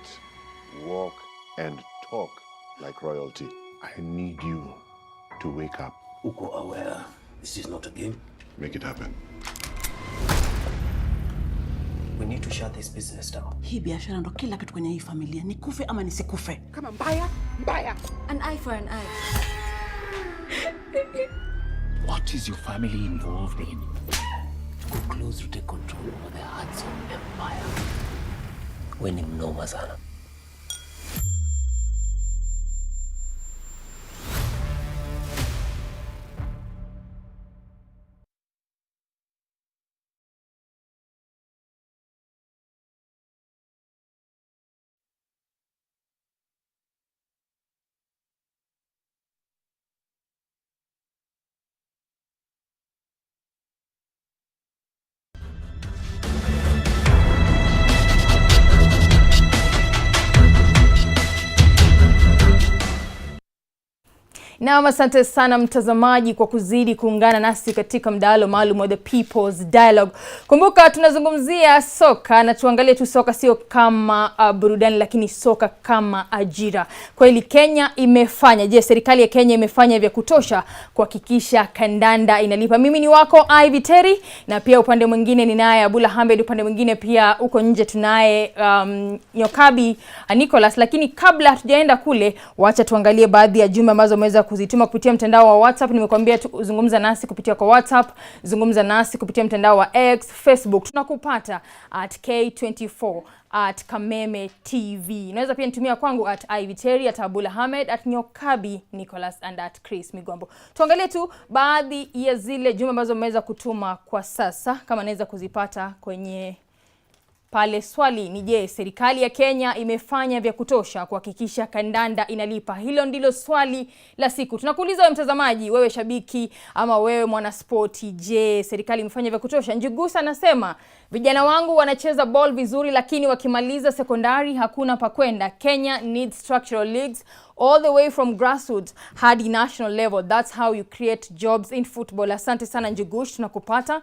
walk, and talk like royalty. I need you to wake up. Uko aware this is not a game? Make it happen. We need to shut this business down. Hii biashara ndo kila kitu kwenye hii familia. Nikufe ama nisikufe. Kama mbaya, mbaya. An eye for an eye. What is your family involved in? Go close to take control over the hearts of empire. When you know Mazana. Na asante sana mtazamaji kwa kuzidi kuungana nasi katika mdahalo maalum wa The People's Dialogue. Kumbuka tunazungumzia soka na tuangalie tu soka sio kama burudani lakini soka kama ajira. Kweli Kenya imefanya, je, serikali ya Kenya imefanya vya kutosha kuhakikisha kandanda inalipa? Mimi ni wako Ivy Terry na pia upande mwingine ninaye Abula Hamid, upande mwingine pia uko nje tunaye Nyokabi Nicholas. Lakini kabla hatujaenda kule, wacha tuangalie baadhi ya jumbe ambazo umeweza kuzituma kupitia mtandao wa WhatsApp. Nimekuambia zungumza nasi kupitia kwa WhatsApp, zungumza nasi kupitia mtandao wa X, Facebook. Tunakupata at K24 at Kameme TV. Unaweza pia nitumia kwangu at Ivy Terry, at Abula Hamid, at Nyokabi Nicholas and at Chris Migombo. Tuangalie tu baadhi ya zile jumbe ambazo umeweza kutuma kwa sasa kama naweza kuzipata kwenye pale. Swali ni je, serikali ya Kenya imefanya vya kutosha kuhakikisha kandanda inalipa? Hilo ndilo swali la siku. Tunakuuliza wewe mtazamaji, wewe shabiki ama wewe mwanaspoti, je, serikali imefanya vya kutosha? Njigusa anasema vijana wangu wanacheza ball vizuri, lakini wakimaliza sekondari hakuna pa kwenda. Kenya needs structural leagues all the way from grassroots hadi national level. That's how you create jobs in football. Asante sana Njigush, tunakupata.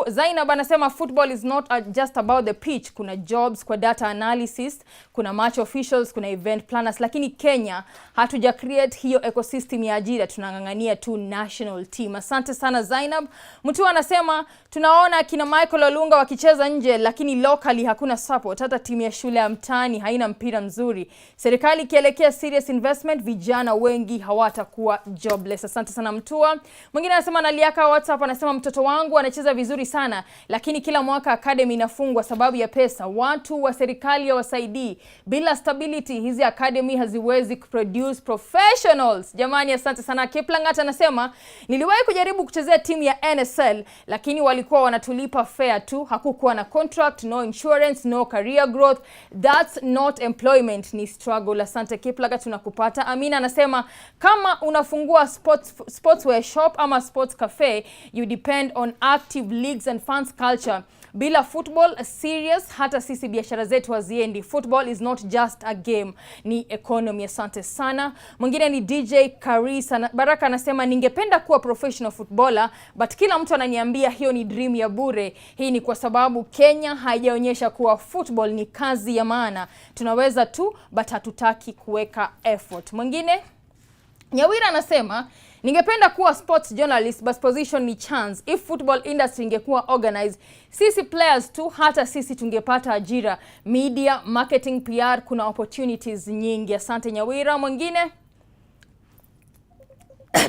Zainab anasema football is not just about the pitch. Kuna jobs kwa data analysis, kuna match officials, kuna event planners, lakini Kenya hatuja create hiyo ecosystem ya ajira, tunangangania tu national team. Asante sana Zainab. Mtu anasema tunaona kina Michael Olunga wakicheza nje, lakini locally hakuna support. Hata timu ya shule ya mtaani haina mpira mzuri. Serikali ikielekea serious investment, vijana wengi hawatakuwa jobless. Asante sana Mtua. Mwingine anasema Naliaka WhatsApp anasema mtoto wangu anacheza vizuri sana, lakini kila mwaka academy inafungwa sababu ya pesa. Watu wa serikali hawasaidii. Bila stability hizi academy haziwezi produce professionals. Jamani, asante sana. Kiplangat anasema niliwahi kujaribu kuchezea timu ya NSL, lakini walikuwa wanatulipa fair tu, hakukuwa na contract, no insurance, no career growth. That's not employment, ni struggle. Asante Kiplangat, tunakupata. Amina anasema kama unafungua sportswear shop ama sports cafe, you depend on active leagues and fans culture. Bila football serious, hata sisi biashara zetu haziendi. Football is not just a game, ni economy. Asante sana. Mwingine ni DJ Karisa Baraka anasema ningependa kuwa professional footballer, but kila mtu ananiambia hiyo ni dream ya bure. Hii ni kwa sababu Kenya haijaonyesha kuwa football ni kazi ya maana. Tunaweza tu, but hatutaki kuweka effort. Mwingine Nyawira anasema ningependa kuwa sports journalist, but position ni chance. If football industry ingekuwa organized, sisi players tu, hata sisi tungepata ajira. Media, marketing, PR, kuna opportunities nyingi. Asante Nyawira. Mwingine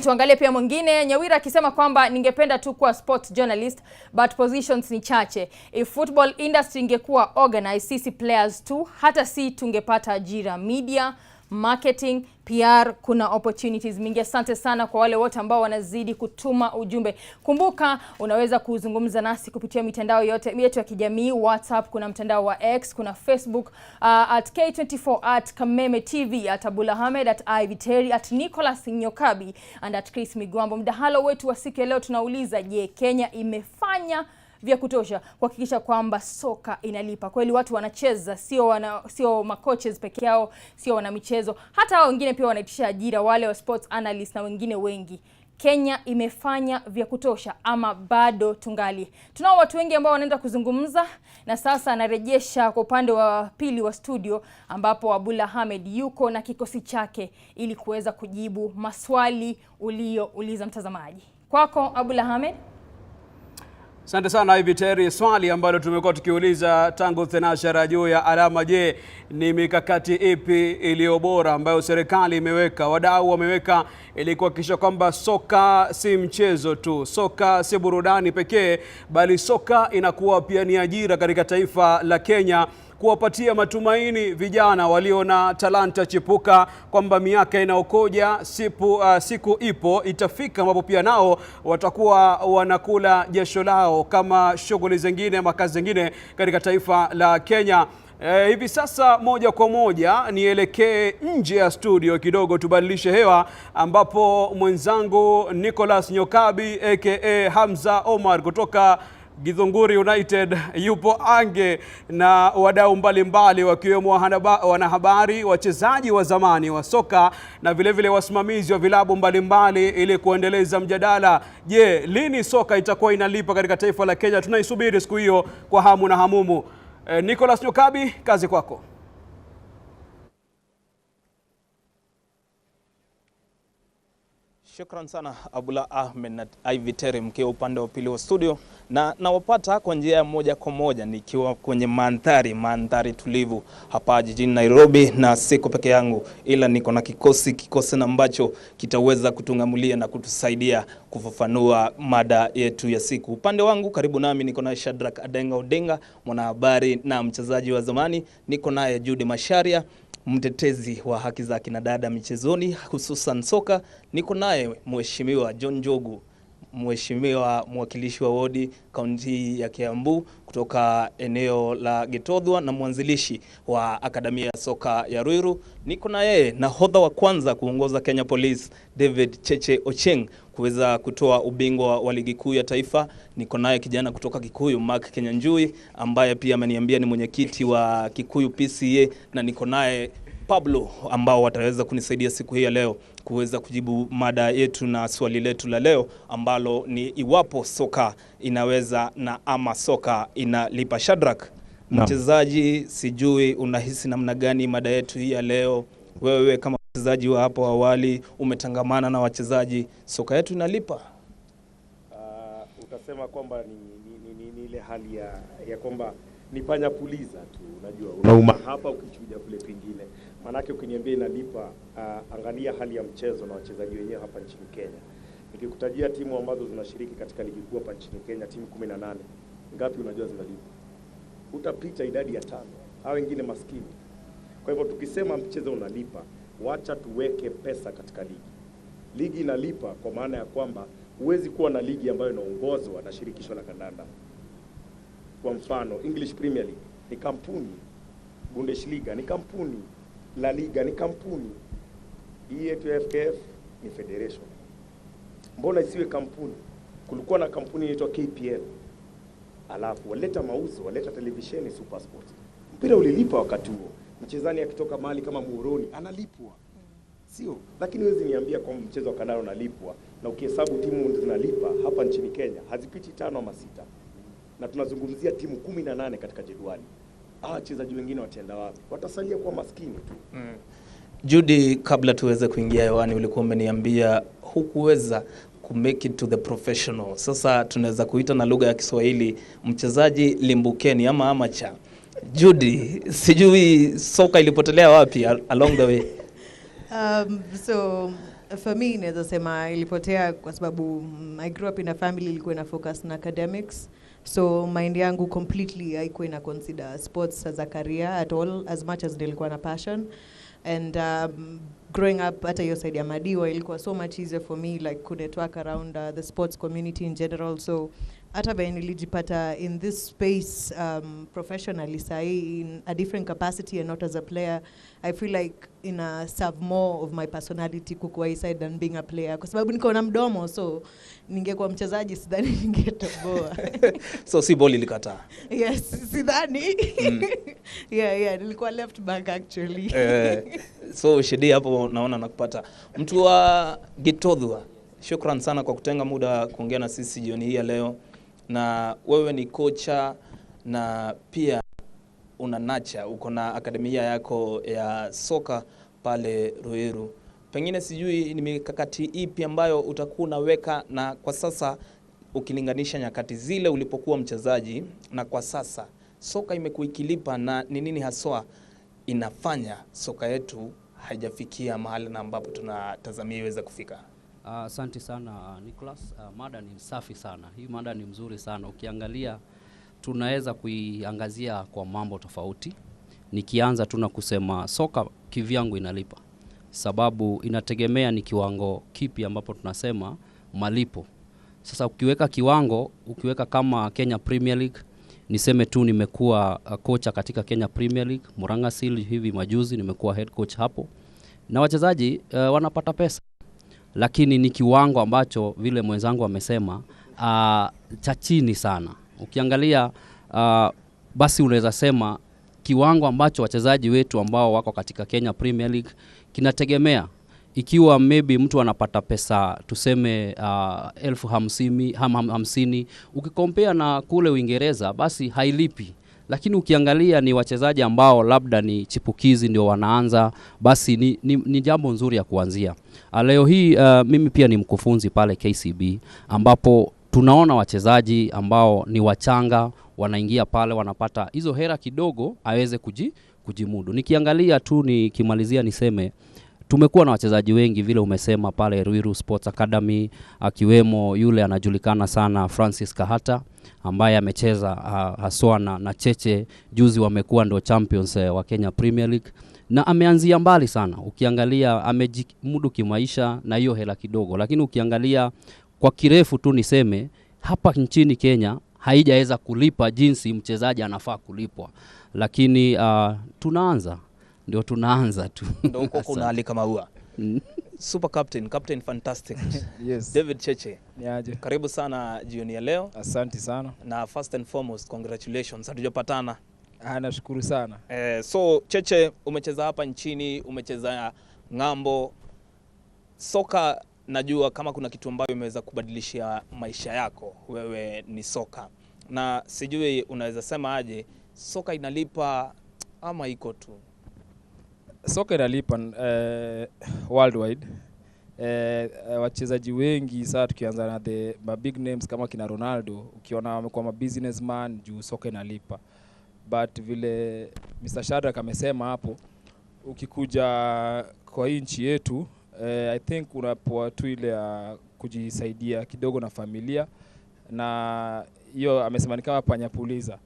tuangalie pia mwingine. Nyawira akisema kwamba ningependa tu kuwa sports journalist, but positions ni chache. If football industry ingekuwa organized, sisi players tu, hata sisi tungepata ajira. Media, marketing, PR, kuna opportunities mingi. Asante sana kwa wale wote ambao wanazidi kutuma ujumbe. Kumbuka unaweza kuzungumza nasi kupitia mitandao yote yetu ya kijamii. WhatsApp, kuna mtandao wa X, kuna Facebook at K24, @Kameme TV, @Abula Ahmed, @Iviteri, @Nicholas Nyokabi and @Chris Migwambo. Mdahalo wetu wa siku ya leo tunauliza, je, Kenya imefanya vya kutosha kuhakikisha kwamba soka inalipa? Kweli watu wanacheza, sio makoches peke yao, sio wana michezo, hata hao wengine pia wanaitisha ajira, wale wa sports analyst na wengine wengi. Kenya imefanya vya kutosha ama bado tungali? Tunao watu wengi ambao wanaenda kuzungumza, na sasa anarejesha kwa upande wa pili wa studio ambapo Abula Ahmed yuko na kikosi chake ili kuweza kujibu maswali uliouliza mtazamaji. Kwako Abula Ahmed. Asante sana Iviteri. Swali ambalo tumekuwa tukiuliza tangu thenashara juu ya alama, je, ni mikakati ipi iliyo bora ambayo serikali imeweka, wadau wameweka ili kuhakikisha kwamba soka si mchezo tu, soka si burudani pekee, bali soka inakuwa pia ni ajira katika taifa la Kenya, kuwapatia matumaini vijana walio na talanta chipuka kwamba miaka inaokoja siku ipo itafika ambapo pia nao watakuwa wanakula jasho lao kama shughuli zingine ama kazi zingine katika taifa la Kenya. Hivi sasa moja kwa moja nielekee nje ya studio kidogo, tubadilishe hewa, ambapo mwenzangu Nicholas Nyokabi aka Hamza Omar kutoka Githunguri United yupo ange na wadau mbalimbali wakiwemo wanahabari, wachezaji wa zamani wa soka na vile wasimamizi wa vilabu mbalimbali ili kuendeleza mjadala. Je, lini soka itakuwa inalipa katika taifa la Kenya? Tunaisubiri siku hiyo kwa hamu na hamumu. Nicholas Nyokabi, kazi kwako. Shukran sana Abula Ahmed na Iviteri mkiwa upande wa pili wa studio, na nawapata kwa njia moja kwa moja nikiwa kwenye mandhari tulivu hapa jijini Nairobi, na siko peke yangu ila niko na kikosi ambacho kitaweza kutungamulia na kutusaidia kufafanua mada yetu ya siku. Upande wangu karibu nami niko na Shadrack Adenga Odenga, mwanahabari na mchezaji wa zamani. Niko naye Judy Masharia, mtetezi wa haki za kina dada michezoni hususan soka. Niko naye Mheshimiwa John Njogu, mheshimiwa mwakilishi wa wodi kaunti ya Kiambu kutoka eneo la Gitodhwa na mwanzilishi wa akademia ya soka ya Ruiru. Niko na yeye nahodha wa kwanza kuongoza Kenya Police David Cheche Ocheng kuweza kutoa ubingwa wa ligi kuu ya taifa. Niko naye kijana kutoka Kikuyu Mark Kenyanjui ambaye pia ameniambia ni mwenyekiti wa Kikuyu PCA, na niko naye Pablo ambao wataweza kunisaidia siku hii ya leo kuweza kujibu mada yetu na swali letu la leo ambalo ni iwapo soka inaweza na ama soka inalipa. Shadrack, mchezaji, sijui unahisi namna gani mada yetu hii ya leo? Wewe kama mchezaji wa hapo awali umetangamana na wachezaji, soka yetu inalipa? Utasema kwamba ni ile hali ya kwamba ni panya puliza tu, unajua unauma hapa ukichuja kule pengine. Manake ukiniambia inalipa, angalia hali ya mchezo na wachezaji wenyewe hapa nchini Kenya. Nikikutajia timu ambazo zinashiriki katika ligi kuu hapa nchini Kenya, timu 18, ngapi unajua zinalipa? Utapita idadi ya 5. Hao wengine maskini. Kwa hivyo tukisema mchezo unalipa, wacha tuweke pesa katika ligi. Ligi inalipa kwa maana ya kwamba huwezi kuwa na ligi ambayo inaongozwa na shirikisho la kandanda. Kwa mfano, English Premier League ni kampuni, Bundesliga ni kampuni, La Liga ni kampuni, hii yetu ya FKF ni federation. Mbona isiwe kampuni? Kulikuwa na kampuni inaitwa KPL, alafu waleta mauzo, waleta televisheni SuperSport. Mpira ulilipa wakati huo. Mchezaji akitoka mahali kama Muhoroni analipwa, sio? Lakini wewe niambia kwa mchezo wa kandanda unalipwa, na ukihesabu timu zinalipa hapa nchini Kenya hazipiti 5 ama 6. Na tunazungumzia timu 18 katika jedwali. Wachezaji wengine wataenda wapi? Watasalia kuwa maskini tu. Judy, kabla tuweze kuingia hewani ulikuwa umeniambia hukuweza make it to the professional. Sasa tunaweza kuita na lugha ya Kiswahili mchezaji limbukeni ama amateur. Judy, sijui soka ilipotelea wapi along the way? So for me naweza sema ilipotea kwa sababu I grew up in a family ilikuwa ina focus na academics. So mind yangu completely haikuwa ina consider sports as a career at all, as much as nilikuwa na passion. And growing up hata hiyo side ya Madiwa ilikuwa so much easier for me, like could network around the sports community in general. So hata vile nilijipata in this space professionally sahi in a different capacity and not as a player, I feel like ina serve more of my personality kukua inside than being a player, kwa sababu niko na mdomo, so ningekuwa mchezaji sidhani ningetoboa. So si ball ilikataa? Yes, sidhani. Yeah, nilikuwa left back actually. So Shedi hapo naona nakupata. Mtu wa Gitodhwa, shukran sana kwa kutenga muda kuongea na sisi jioni hii ya leo. Na wewe ni kocha na pia unanacha, uko na akademia yako ya soka pale Ruiru. Pengine sijui ni mikakati ipi ambayo utakuwa unaweka, na kwa sasa ukilinganisha nyakati zile ulipokuwa mchezaji na kwa sasa soka imekuwa ikilipa, na ni nini haswa inafanya soka yetu haijafikia mahali na ambapo tunatazamia iweze kufika? Asante sana Nicholas. Mada ni safi sana. Hii mada ni mzuri sana. Ukiangalia tunaweza kuiangazia kwa mambo tofauti. Nikianza tu na kusema soka kivyangu inalipa. Sababu inategemea ni kiwango kipi ambapo tunasema malipo. Sasa ukiweka kiwango, ukiweka kama Kenya Premier League, niseme tu nimekuwa kocha katika Kenya Premier League, Murang'a Seal hivi majuzi nimekuwa head coach hapo. Na wachezaji wanapata pesa. Lakini ni kiwango ambacho vile mwenzangu amesema cha chini sana. Ukiangalia basi unaweza sema kiwango ambacho wachezaji wetu ambao wako katika Kenya Premier League kinategemea. Ikiwa maybe mtu anapata pesa tuseme 50,000 ukikompea na kule Uingereza basi hailipi. Lakini ukiangalia ni wachezaji ambao labda ni chipukizi ndio wanaanza, basi ni jambo nzuri ya kuanzia. Leo hii mimi pia ni mkufunzi pale KCB, ambapo tunaona wachezaji ambao ni wachanga wanaingia pale wanapata hizo hera kidogo aweze kujimudu. Nikiangalia tu nikimalizia niseme tumekuwa na wachezaji wengi vile umesema pale Ruiru Sports Academy, akiwemo yule anajulikana sana Francis Kahata ambaye amecheza haswa na Cheche, juzi wamekuwa ndio champions wa Kenya Premier League, na ameanzia mbali sana. Ukiangalia amejimudu kimaisha na hiyo hela kidogo, lakini ukiangalia kwa kirefu tu niseme hapa nchini Kenya haijaweza kulipa jinsi mchezaji anafaa kulipwa, lakini tunaanza tu. Ndio huko kuna hali kama huwa. Super Captain fantastic. Yes. David Cheche. Niaje. Karibu sana jioni ya leo. Asante sana. Na first and foremost congratulations. Hatujapatana. Nashukuru sana. So Cheche, umecheza hapa nchini, umecheza ng'ambo. Soka najua kama kuna kitu ambayo imeweza kubadilishia maisha yako, wewe ni soka. Na sijui unaweza sema aje, soka inalipa ama iko tu? Soka inalipa worldwide. Wachezaji wengi sasa tukianza na the big names kama kina Ronaldo, ukiona wamekuwa businessman juu soka inalipa. But vile Mr. Shadrack amesema hapo, ukikuja kwa nchi yetu I think unapoa tu ile ya kujisaidia kidogo na familia, na hiyo amesema ni kama panyapuliza.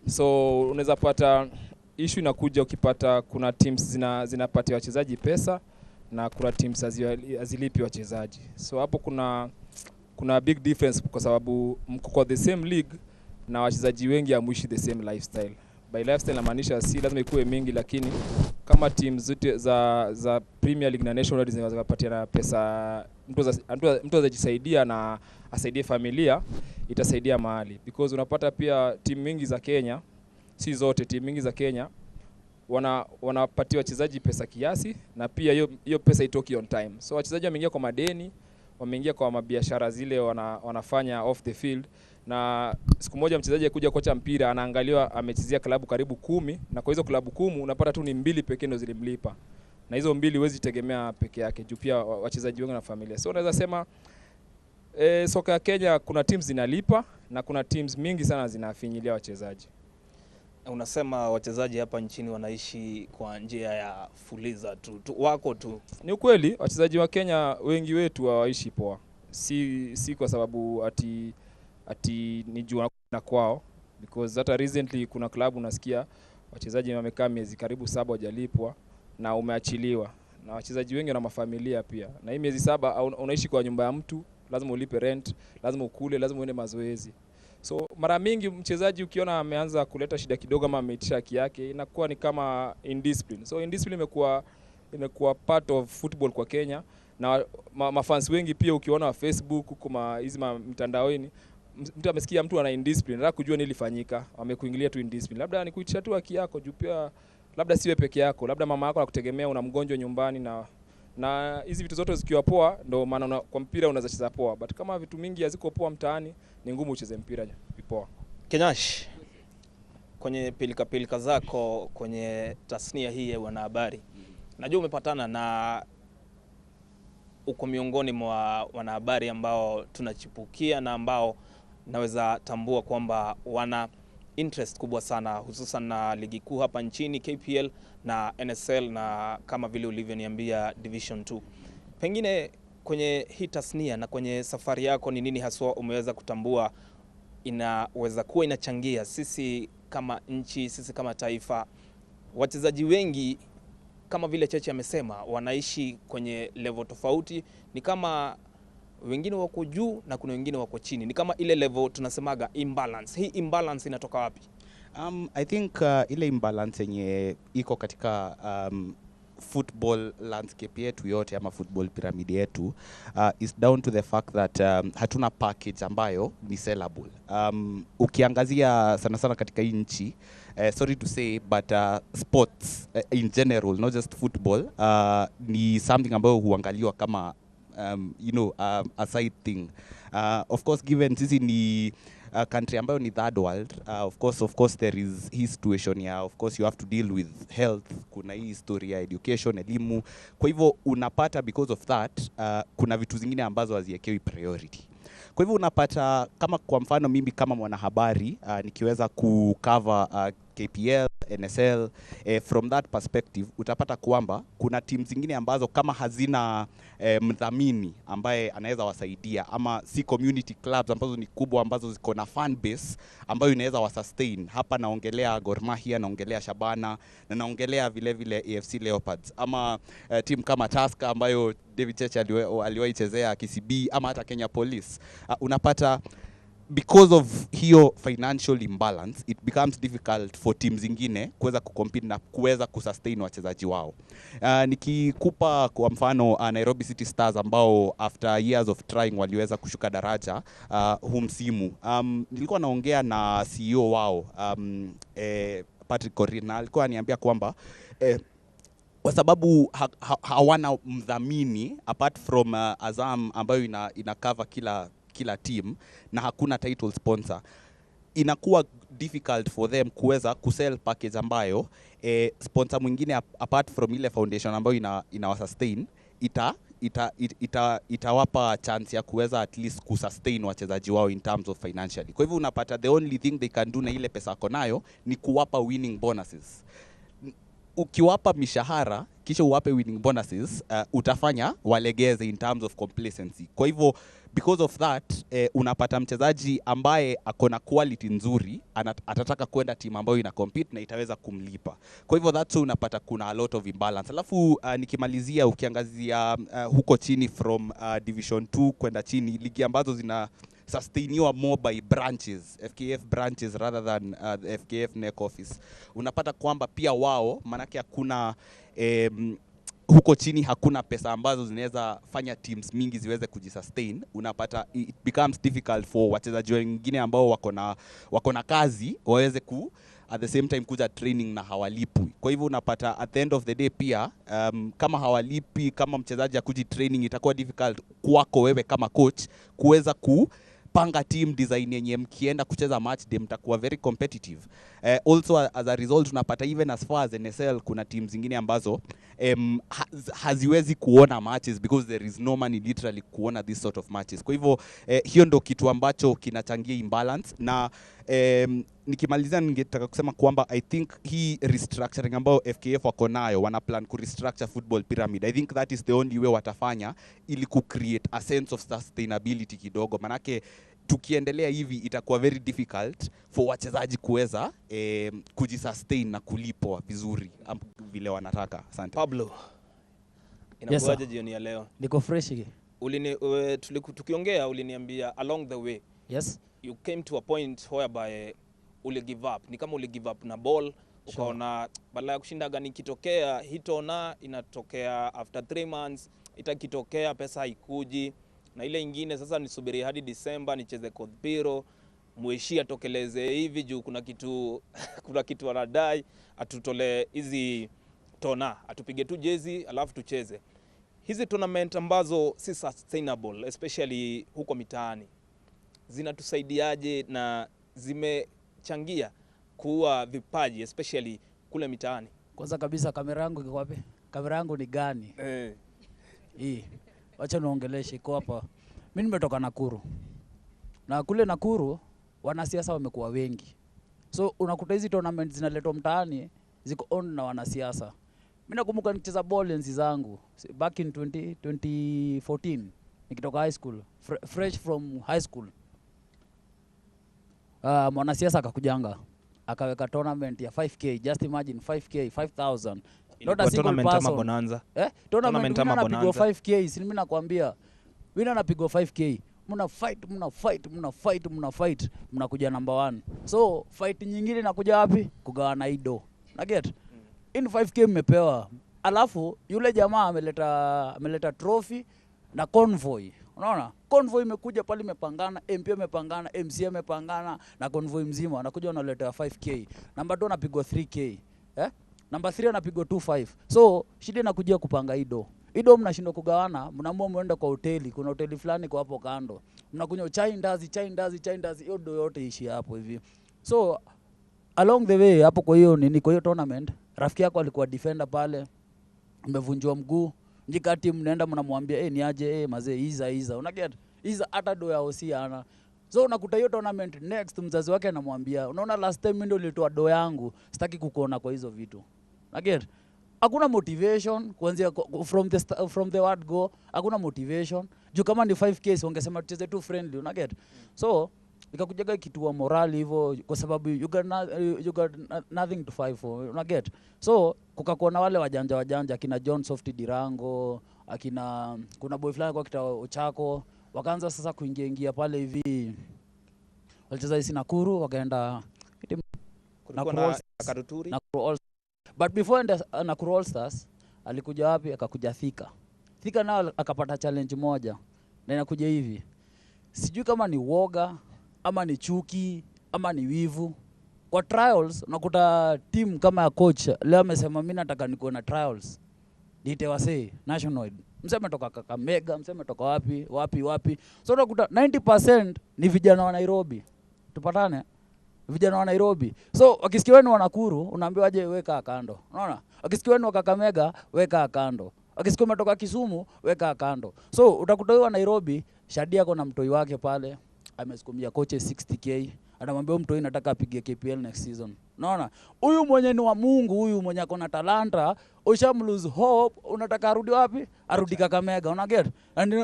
So unaweza pata issue inakuja ukipata kuna teams zinapatia wachezaji pesa na kuna teams hazilipi wachezaji. So hapo kuna big difference kwa sababu mko kwa the same league na wachezaji wengi hamuishi the same lifestyle. By lifestyle namaanisha si lazima ikuwe mingi, lakini kama teams zote za Premier League na National League zinaweza pesa, mtu azajisaidia na asaidie familia, itasaidia mahali. Because unapata pia timu mingi za Kenya, si zote, timu mingi za Kenya wanapatia wachezaji pesa kiasi na pia hiyo pesa itoki on time. So wachezaji wameingia kwa madeni, wameingia kwa mabiashara zile wanafanya off the field, na siku moja mchezaji akuja kocha mpira anaangaliwa amechezea klabu karibu 10, na kwa hizo klabu 10 unapata tu ni 2 pekee ndio zilimlipa, na hizo 2 huwezi tegemea peke yake juu pia wachezaji wengi na familia. So unaweza sema soka ya Kenya kuna teams zinalipa na kuna teams mingi sana zinafinyilia wachezaji. Unasema wachezaji hapa nchini wanaishi kwa njia ya fuliza tu wako tu. Ni ukweli wachezaji wa Kenya wengi wetu hawaishi poa. Si kwa sababu ati ni juu na kwao, because hata recently kuna klabu unasikia wachezaji wamekaa miezi karibu 7 hawajalipwa na umeachiliwa, na wachezaji wengi na mafamilia pia. Na hii miezi 7 unaishi kwa nyumba ya mtu, lazima ulipe rent, lazima ukule, lazima uende mazoezi. So mara mingi mchezaji ukiona ameanza kuleta shida kidogo ama ameitisha haki yake, inakuwa ni kama indiscipline. So indiscipline imekuwa part of football kwa Kenya, na mafans wengi pia ukiona wa Facebook huko hizi mtandaoni, mtu amesikia mtu ana indiscipline, nataka kujua nini ilifanyika, amekuingilia tu indiscipline. Labda ni kuitisha tu haki yako juu pia labda siwe peke yako, labda mama yako anakutegemea, una mgonjwa nyumbani, na hizi vitu zote zikiwa poa ndio maana kwa mpira unaweza cheza poa. But kama vitu mingi haziko poa mtaani, ni ngumu ucheze mpira poa. Kenyash, kwenye pilika zako kwenye tasnia hii ya wanahabari, najua umepatana na uko miongoni mwa wanahabari ambao tunachipukia na ambao naweza tambua kwamba wana interest kubwa sana, hususan na ligi kuu hapa nchini, KPL na NSL, na kama vile ulivyoniambia Division 2. Pengine kwenye hii tasnia na kwenye safari yako ni nini haswa umeweza kutambua inaweza kuwa inachangia sisi kama nchi, sisi kama taifa? Wachezaji wengi kama vile Cheche amesema wanaishi kwenye level tofauti, ni kama wengine wako juu na kuna wengine wako chini, ni kama ile level tunasemaga imbalance. Hii imbalance inatoka wapi? I think ile imbalance yenye iko katika football landscape yetu yote ama football pyramid yetu is down to the fact that hatuna package ambayo ni sellable. Ukiangazia sana sana katika hii nchi, sorry to say, but sports in general, not just football, ni something ambayo huangaliwa kama a side thing. Of course, given sisi ni country ambayo ni third world, of course there is hii situation ya, of course you have to deal with health, kuna hii historia, education, elimu. Kwa hivyo unapata because of that kuna vitu zingine ambazo haziekewi priority. Kwa hivyo unapata kama kwa mfano mimi kama mwanahabari nikiweza kucover KPL, NSL. From that perspective utapata kwamba kuna teams zingine ambazo kama hazina mdhamini ambaye anaweza wasaidia, ama si community clubs ambazo ni kubwa ambazo ziko na fan base ambayo inaweza wasustain. Hapa naongelea Gor Mahia, naongelea Shabana, na naongelea vile vile AFC Leopards, ama team kama Tusker ambayo David Cheche aliwahi chezea KCB, ama hata Kenya Police. Unapata because of hiyo financial imbalance it becomes difficult for teams zingine kuweza kucompete na kuweza kusustain wachezaji wao. Nikikupa kwa mfano Nairobi City Stars ambao after years of trying waliweza kushuka daraja huu msimu. Nilikuwa naongea na CEO wao Patrick Corina, alikuwa ananiambia kwamba kwa sababu hawana mdhamini apart from Azam ambayo ina cover kila team na hakuna title sponsor, inakuwa difficult for them kuweza kusell package ambayo sponsor mwingine apart from ile foundation ambayo inawasustain itawapa chance ya kuweza at least kusustain wachezaji wao in terms of financially. Kwa hivyo unapata the only thing they can do na ile pesa wako nayo ni kuwapa winning bonuses. Ukiwapa mishahara kisha uwape winning bonuses, utafanya walegeze in terms of complacency. Kwa hivyo because of that unapata mchezaji ambaye akona quality nzuri atataka kwenda timu ambayo ina compete na itaweza kumlipa. Kwa hivyo that's unapata kuna a lot of imbalance. Alafu nikimalizia ukiangazia huko chini from division 2 kwenda chini, ligi ambazo zina sustainiwa more by branches, FKF branches rather than the FKF neck office. Unapata kwamba pia wao manake hakuna huko chini hakuna pesa ambazo zinaweza fanya teams mingi ziweze kujisustain. Unapata it becomes difficult for wachezaji wengine ambao wako na kazi waweze at the same time kuja training na hawalipwi. Kwa hivyo unapata at the end of the day pia kama hawalipi, kama mchezaji akuji training, itakuwa difficult kwako wewe kama coach kuweza panga team design yenye mkienda kucheza match day mtakuwa very competitive. Also as a result unapata even as far as NSL kuna teams zingine ambazo haziwezi kuona matches because there is no money literally kuona this sort of matches. Kwa hivyo hiyo ndo kitu ambacho kinachangia imbalance. Na nikimalizia ningetaka kusema kwamba I think hii restructuring ambayo FKF wako nayo, wana plan ku restructure football pyramid. I think that is the only way watafanya ili ku create a sense of sustainability kidogo, manake tukiendelea hivi itakuwa very difficult for wachezaji kuweza kujisustain na kulipwa vizuri vile wanataka. Asante. Pablo, inakuaje jioni ya leo? Niko fresh. Tukiongea uliniambia along the way. Yes. You came to a point whereby uli give up. Ni kama uli give up na ball, ukaona badala ya kushinda gani kitokea hitona inatokea after 3 months, itakitokea pesa haikuji. Na ile ingine sasa nisubiri hadi December nicheze Kodpiro, Muishi atokeleze hivi juu kuna kitu anadai, atutole hizi tona, atupige tu jezi alafu tucheze. Hizi tournament ambazo si sustainable especially huko mitaani, zinatusaidiaje na zimechangia kuwa vipaji especially kule mitaani? Kwanza kabisa kamera yangu iko wapi? Kamera yangu ni gani? Hii. Wacha naongeleshe iko hapa. Mimi nimetoka Nakuru. Na kule Nakuru wanasiasa wamekuwa wengi. So unakuta hizi tournament zinaletwa mtaani ziko on na wanasiasa. Mimi nakumbuka nikicheza ball enzi zangu back in 2014 nikitoka high school, fresh from high school. Mwanasiasa akakujanga akaweka tournament ya 5k, just imagine 5k, 5000. Not a single person. Bonanza. Tournament ama bonanza. 5k, si mimi nakwambia. Wina anapigwa 5k. Mna fight, mnakuja number 1. So fight nyingine inakuja wapi? Kugawana ido. Na get? In 5k mmepewa. Alafu yule jamaa ameleta trophy na convoy. Unaona? Convoy imekuja pale imepangana, MP imepangana, MC imepangana na convoy mzima anakuja wanaleta 5k. Number 2 anapigwa 3k. Number 3 anapigwa 25. So shida inakuja kupanga ido. Ido mnashindwa kugawana, mnaamua muende kwa hoteli, kuna hoteli fulani kwa hapo kando. Mnakunywa chai ndazi, hiyo do yote ishi hapo hivi. So along the way hapo kwa hiyo tournament, rafiki yako alikuwa defender pale, mmevunjwa mguu, njikati mnaenda mnamwambia ni aje mazee iza. Unaget? Iza hata do ya osi ana. So unakuta hiyo tournament next mzazi wake anamwambia, unaona last time mimi ndio nilitoa do yangu, sitaki kukuona kwa hizo vitu. Get? Hakuna motivation kuanzia from the word go, hakuna motivation. Juu kama ni 5K wangesema tucheze tu friendly, get? So ikakujaga kitu wa morali hivyo kwa sababu you got nothing to fight for, get? So kukakuwa na wale wajanja akina John Softy Dirango, akina kuna boy fulani kwa kita Ochako, wakaanza sasa kuingia pale hivi. Walicheza isi Nakuru, wakaenda kulikuwa na Karuturi. But before Nakuru All Stars, alikuja wapi? Akakuja Thika. Thika nao akapata challenge moja. Na inakuja hivi. Sijui kama ni woga, ama ni chuki, ama ni wivu. Kwa trials, unakuta team kama ya coach, leo amesema mimi nataka nikuwe na trials. Niite wasee, nationwide. Mseme toka Kakamega, mseme toka wapi. So unakuta 90% ni vijana wa Nairobi. Tupatane? Vijana wa Nairobi. So wakisikia wenu wa Nakuru, unaambiwa aje weka kando. Unaona? Wakisikia wenu wa Kakamega, weka kando. Wakisikia umetoka Kisumu, weka kando. So utakuta wa Nairobi, Shadia ako na mtoi wake pale, amesukumia kocha 60k. Anamwambia mtoi nataka apige KPL next season. Unaona? Huyu mwenye ni wa Mungu, huyu mwenye ako na talanta, ushamlose hope, unataka arudi wapi? Arudi Kakamega, get? And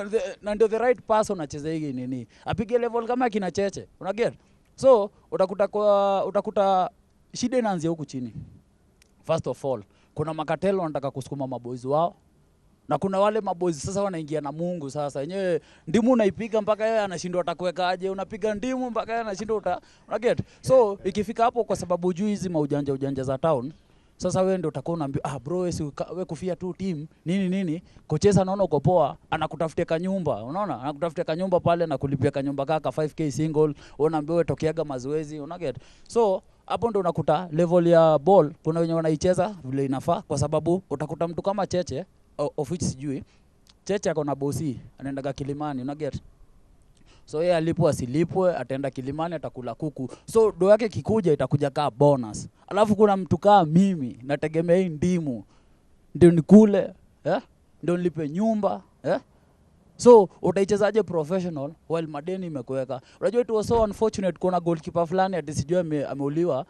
ndio the right person acheze hii nini? Apige level kama kina Cheche, get? So utakuta shida inaanzia huku chini. First of all, kuna makatelo wanataka kusukuma maboys wao. Na kuna wale maboys sasa wanaingia na Mungu sasa. Yenyewe ndimu unaipiga mpaka yeye anashindwa atakuwekaje, unapiga ndimu mpaka yeye anashindwa get. So ikifika hapo kwa sababu hujui hizi ujanja za town, sasa wewe ndio utakuwa unaambia bro wewe kufia tu team nini kochesa naona uko poa, anakutafutia kanyumba, unaona? Anakutafutia kanyumba pale na kulipia kanyumba kaka 5k single, unaambia wewe tokeaga mazoezi, get? So hapo ndio unakuta level ya ball kuna wenye wanaicheza vile inafaa, kwa sababu utakuta mtu kama Cheche of which sijui Cheche ako na bosi anaendaga Kilimani, get? So yeye alipwe asilipwe ataenda Kilimani atakula kuku. So do yake kikuja itakuja kaa bonus. Alafu kuna mtu kaa mimi nategemea hii ndimu ndio nikule, ndio nilipe nyumba, So utaichezaje professional while madeni imekuweka? Unajua it was so unfortunate kuna goalkeeper fulani atisijua ameuliwa,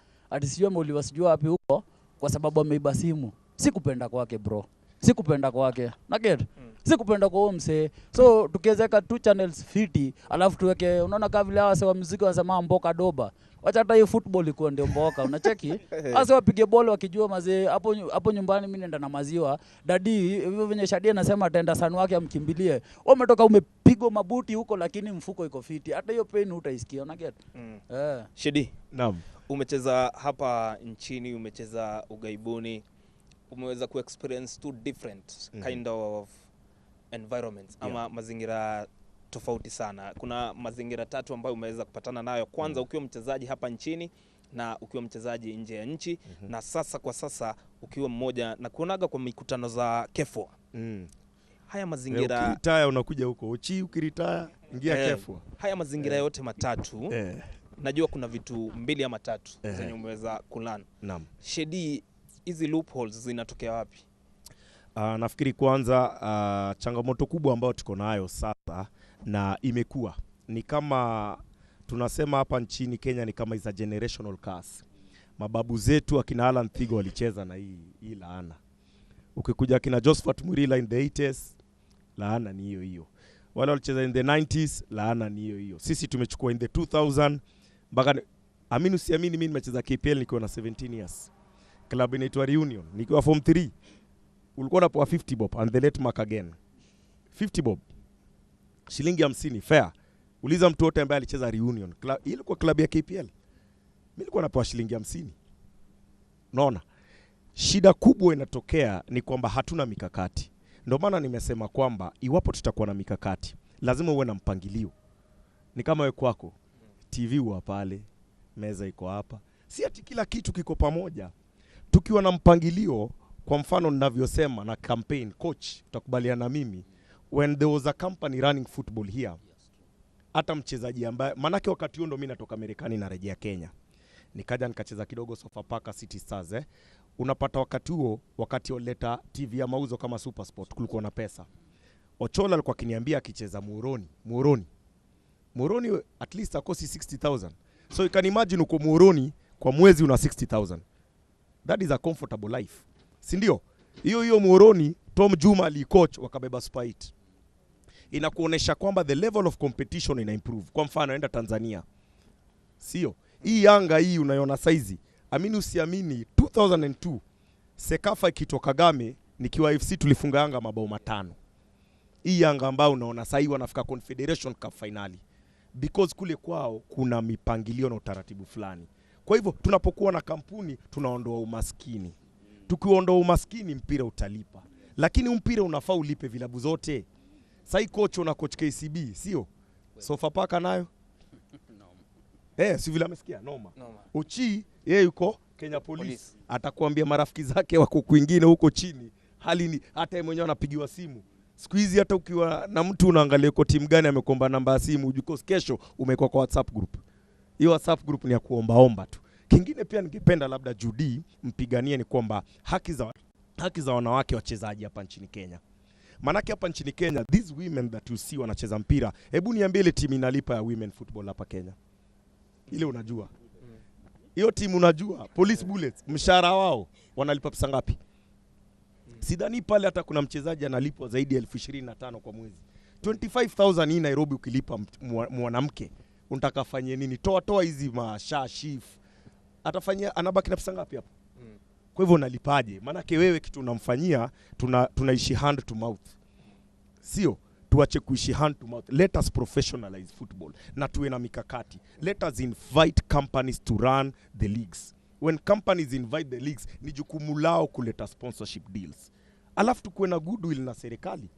sijui wapi huko kwa sababu ameiba simu. Sikupenda kwake bro. Sikupenda kwake. Get? Sikupenda kwa huyo msee. So tukiwezeka 2 channels fiti, alafu tuweke, unaona kama vile hawa wa muziki wanasema mboka doba. Wacha hata hiyo football iko ndio mboka. Unacheki? Hasa wapige ball wakijua mazee hapo nyumbani mimi nenda na maziwa. Dadi hivyo venye Shadia anasema ataenda sanu wake amkimbilie. Wewe umetoka umepigwa mabuti huko lakini mfuko iko fiti. Hata hiyo pain hutaisikia, get? Shedi. Naam. Umecheza hapa nchini, umecheza ugaibuni. Umeweza ku-experience two different kind of environments ama mazingira tofauti sana. Kuna mazingira 3 ambayo umeweza kupatana nayo. Kwanza ukiwa mchezaji hapa nchini na ukiwa mchezaji nje ya nchi, na sasa kwa sasa ukiwa mmoja na kuonaga kwa mikutano za Kefo. Haya mazingira ukiritaya unakuja huko ukiritaya ingia Kefo. Haya mazingira yote matatu najua kuna vitu 2 ama 3 zenye umeweza kulana. Naam. Shedi, hizi loopholes zinatokea wapi? Nafikiri kwanza changamoto kubwa ambayo tuko nayo sasa na imekuwa ni kama tunasema hapa nchini Kenya ni kama is a generational curse. Mababu zetu akina Alan Thigo walicheza na hii laana. Ukikuja akina Josephat Murila in the 80s, laana ni hiyo. Wale walicheza in the 90s, laana ni hiyo. Sisi tumechukua in the 2000 mpaka amini usiamini mimi nimecheza KPL nikiwa na 17 years. Club inaitwa Reunion nikiwa form 3. Ulikuwa unapewa 50 bob and the late mark again. 50 bob. Shilingi 50 fair. Uliza mtu wote ambaye alicheza Reunion. Ilikuwa club ya KPL. Mimi nilikuwa napewa shilingi 50. Unaona? Shida kubwa inatokea ni kwamba hatuna mikakati. Ndio maana nimesema kwamba iwapo tutakuwa na mikakati, lazima uwe na mpangilio. Ni kama wewe kwako, TV huwa pale, meza iko hapa. Si ati kila kitu kiko pamoja. Tukiwa na mpangilio, kwa mfano ninavyosema na campaign coach, utakubaliana na mimi, when there was a company running football here, hata mchezaji ambaye manake wakati huo ndo mimi natoka Marekani na rejea Kenya. Nikaja nikacheza kidogo Sofapaka City Stars Unapata wakati huo, wakati oleta TV ya mauzo kama Super Sport, kulikuwa na pesa. Ochola alikuwa akiniambia akicheza Muhoroni. Moroni at least akosi 60,000. So you can imagine uko Moroni kwa mwezi una 60,000. That is a comfortable life. Si ndio? Hiyo Moroni Tom Juma alicoach wakabeba Super 8. Inakuonesha kwamba the level of competition ina improve. Kwa mfano enda Tanzania. Sio? Hii Yanga hii unaiona saizi. Amini usiamini 2002 Sekafa ikitoka Kagame nikiwa FC tulifunga Yanga mabao 5. Hii Yanga ambao unaona sasa hivi wanafika Confederation Cup finali. Because kule kwao kuna mipangilio na utaratibu fulani. Kwa hivyo tunapokuwa na kampuni tunaondoa umaskini. Tukiondoa umaskini mpira utalipa. Lakini mpira unafaa ulipe vilabu zote. Sasa coach una coach KCB, sio? Sofapaka nayo? Si vile amesikia noma. Uchi yeye yuko Kenya Police. Atakwambia marafiki zake wako kwingine huko chini. Hali ni hata yeye mwenyewe anapigiwa simu. Siku hizi hata ukiwa na mtu unaangalia kwa timu gani amekomba namba ya simu, ujue kesho umekuwa kwa WhatsApp group. Hiyo WhatsApp group ni ya kuomba tu. Kingine pia ningependa labda Judy mpiganie ni kwamba haki za wanawake wachezaji hapa nchini Kenya. Manake hapa nchini Kenya, these women that you see wanacheza mpira, hebu niambie ile timu inalipa ya women football hapa Kenya. Ile unajua. Hiyo timu unajua, Police Bullets, mshahara wao wanalipa pesa ngapi? Sidhani pale hata kuna mchezaji analipwa zaidi ya 25,000 kwa mwezi. 25,000 hii Nairobi ukilipa mwanamke, unataka fanyie nini? Toa hizi shif. Atafanyia anabaki na pesa ngapi hapo? Kwa hivyo unalipaje? Manake wewe kitu unamfanyia tunaishi hand to mouth. Sio? Tuache kuishi hand to mouth. Let us professionalize football na tuwe na mikakati. Let us invite companies to run the leagues. When companies invite the leagues, ni jukumu lao kuleta sponsorship deals. Alafu tukuwe na goodwill na serikali.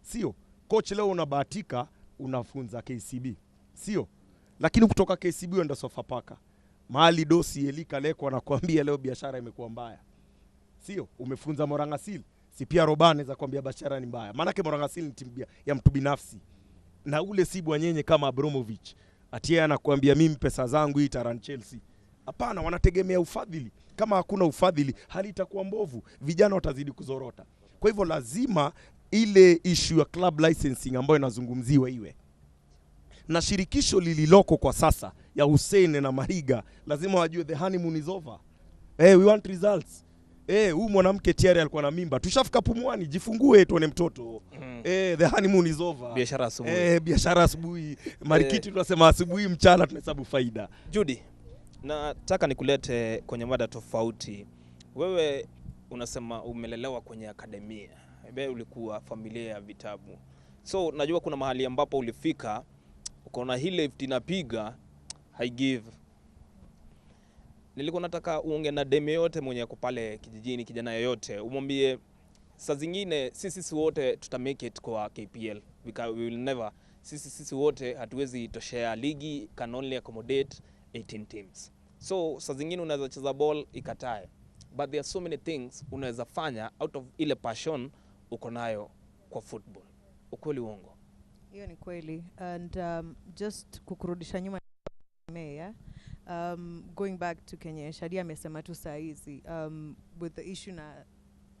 Sio? Coach leo unabahatika unafunza KCB. Sio? Lakini kutoka KCB uenda Sofapaka. Mahali dosi Elika Leko anakuambia leo biashara imekuwa mbaya. Sio? Umefunza Morangasil. Si pia Robane za kuambia biashara ni mbaya. Maanake Morangasil ni timu ya mtu binafsi. Na ule si bwanyenye kama Abramovich. Atie anakuambia mimi pesa zangu hii taran Chelsea. Hapana, wanategemea ufadhili. Kama hakuna ufadhili, hali itakuwa mbovu. Vijana watazidi kuzorota. Kwa hivyo lazima ile issue ya club licensing ambayo inazungumziwa iwe. Na shirikisho lililoko kwa sasa ya Hussein na Mariga lazima wajue the honeymoon is over. We want results. Huyu mwanamke tayari alikuwa na mimba. Tushafika Pumwani, jifungue tuone mtoto. The honeymoon is over. Biashara asubuhi. Biashara asubuhi. Marikiti tunasema asubuhi, mchana tunahesabu faida. Judy, nataka nikulete kwenye mada tofauti. Wewe unasema umelelewa kwenye akademia. Wewe ulikuwa familia ya vitabu. So najua kuna mahali ambapo ulifika ukaona hii lift inapiga I give. Nilikuwa nataka uonge na deme yote mwenye yako pale kijijini, kijana yoyote, umwambie saa zingine sisi wote tuta make it kwa KPL. We will never. Sisi wote hatuwezi toshea, ligi can only accommodate 18 teams. So saa zingine unaweza cheza ball ikatae. But there are so many things unaweza fanya out of ile passion uko nayo kwa football. Ukweli uongo? Hiyo ni kweli. And just kukurudisha nyuma going back to Kenya, Shadia amesema tu saa hizi with the issue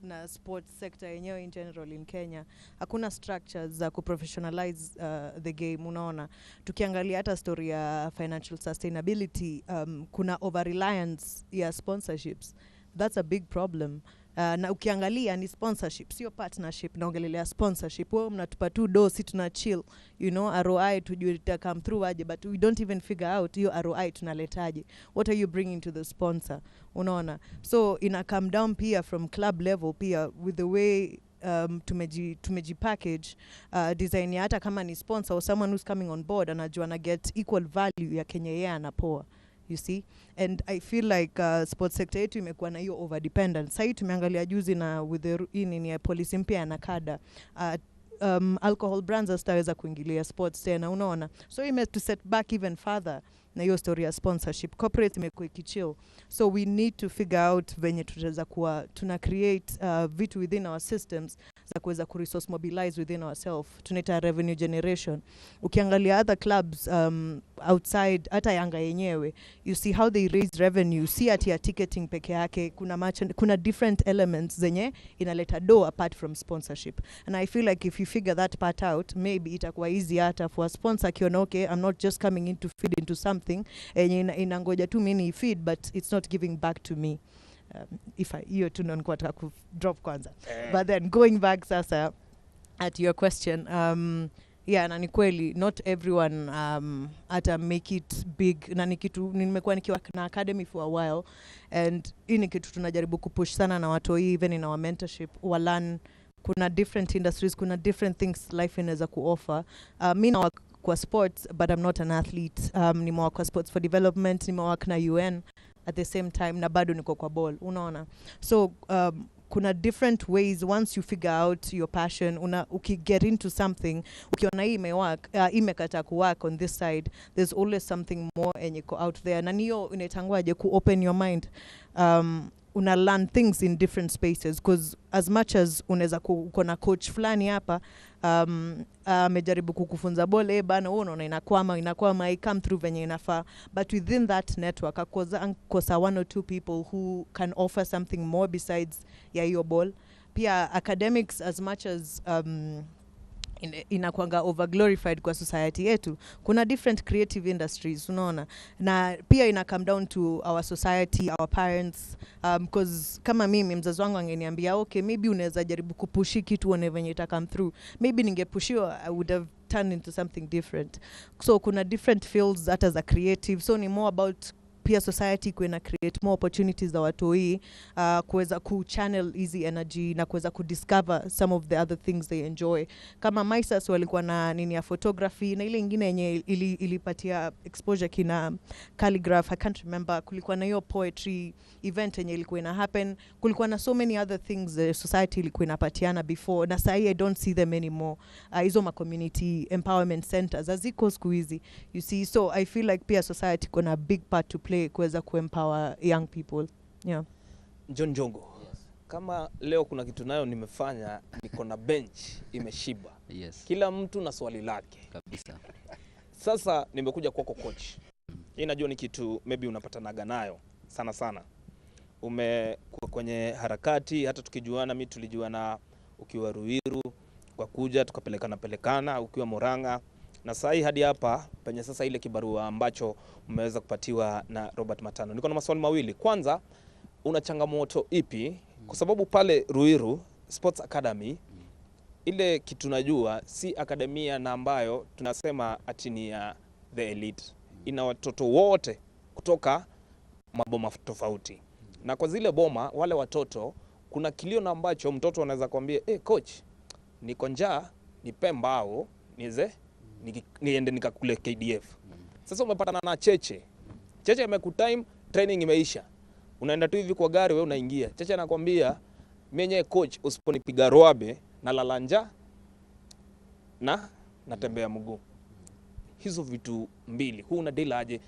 na sports sector yenyewe in general in Kenya, hakuna structures za kuprofessionalize the game. Unaona, tukiangalia hata story ya financial sustainability, kuna over reliance ya sponsorships. That's a big problem. Na ukiangalia ni sponsorship, sio partnership. Naongelelea sponsorship. Wao mnatupa tu dosi tuna chill, ROI tujue ita come through aje, but we don't even figure out hiyo ROI tunaletaje. What are you bringing to the sponsor? Unaona, so ina come down pia from club level pia with the way tumeji package design ya hata kama ni sponsor or someone who's coming on board anajua na get equal value ya Kenya yeye anapoa. You see, and I feel like sports sector yetu imekuwa na hiyo over dependence. Sasa tumeangalia juzi na with the ni ya policy mpya na kada alcohol brands zitaweza kuingilia sports tena, unaona. So ime to set back even further na hiyo story ya sponsorship. Corporate imekuwa ikichill. So we need to figure out venye tutaweza kuwa tuna create vitu within our systems za kuweza kuresource mobilize within ourselves. Tunaita revenue generation. Ukiangalia other clubs outside hata Yanga yenyewe, you see how they raise revenue. See at ya ticketing peke yake, kuna different elements zenye inaleta do apart from sponsorship. And I feel like if you figure that part out, maybe itakuwa easy hata for a sponsor kiona, okay, I'm not just coming in to feed into something inangoja tu mini feed, but it's not giving back to me. If hiyo tu nilikuwa nataka ku drop kwanza. But then going back sasa at your question, yeah, na ni kweli not everyone ata make it big. Na ni kitu nimekuwa nikiwa na academy for a while, and hii ni kitu tunajaribu kupush sana na watu even in our mentorship, learn kuna different industries, kuna different things life inaweza kuoffer. Mimi na kwa sports, but I'm not an athlete. Nimework kwa sports for development, nimework na UN at the same time, na bado niko kwa ball, unaona. So kuna different ways. Once you figure out your passion, get into something, ukiona hii imekata kuwork on this side, there's always something more and you go out there. Na niyo inatangwaje ku open your mind. Una learn things in different spaces, because as much as unaweza uko na coach fulani hapa amejaribu kukufunza bole bana, unaona inakwama I come through venye inafaa, but within that network akosa one or two people who can offer something more besides ya hiyo ball. Pia academics, as much as inakuanga overglorified kwa society yetu, kuna different creative industries, unaona, na pia ina come down to our society, our parents, because kama mimi mzazi wangu angeniambia okay, maybe unaweza jaribu kupushi kitu venye ita come through, maybe ningepushiwa, I would have turned into something different. So kuna different fields that as a creative, so ni more about pia society kuena create more opportunities za watu hii kuweza ku-channel easy energy na kuweza ku-discover some of the other things they enjoy. Kama Maisas walikuwa na nini ya photography, na ile ingine yenye ilipatia exposure kina calligraph, I can't remember, kulikuwa na hiyo poetry event yenye ilikuwa ina happen, kulikuwa na so many other things society ilikuwa inapatiana before, na sahi I don't see them anymore. Hizo ma community empowerment centers haziko siku hizi, you see. So I feel like pia society kuna big part to play kuweza kuempower young people. Yeah. John Jongo. Yes. Kama leo kuna kitu nayo nimefanya, niko na bench imeshiba. Yes. Kila mtu na swali lake. Kabisa. Sasa nimekuja kwako coach. Hii najua ni kitu maybe unapatanaga nayo sana. Kwenye harakati, hata tukijuana, mimi tulijuana ukiwa Ruiru, kwa kuja tukapelekana ukiwa Murang'a, na sahi hadi hapa penye sasa ile kibarua ambacho umeweza kupatiwa na Robert Matano. Niko na maswali mawili. Kwanza, una changamoto ipi? Kwa sababu pale Ruiru Sports Academy ile kitu najua si akademia na ambayo tunasema atini ya the elite. Ina watoto wote kutoka maboma tofauti. Na kwa zile boma wale watoto kuna kilio na ambacho mtoto anaweza kuambia, coach, niko njaa, nipe mbao nize niende nikakule KDF. Sasa umepatana na Cheche imekutime, training imeisha, unaenda tu hivi kwa gari, wewe unaingia, Cheche anakuambia mwenye coach, usiponipiga roabe na lalanja na natembea mguu. Hizo vitu mbili huu una deal aje?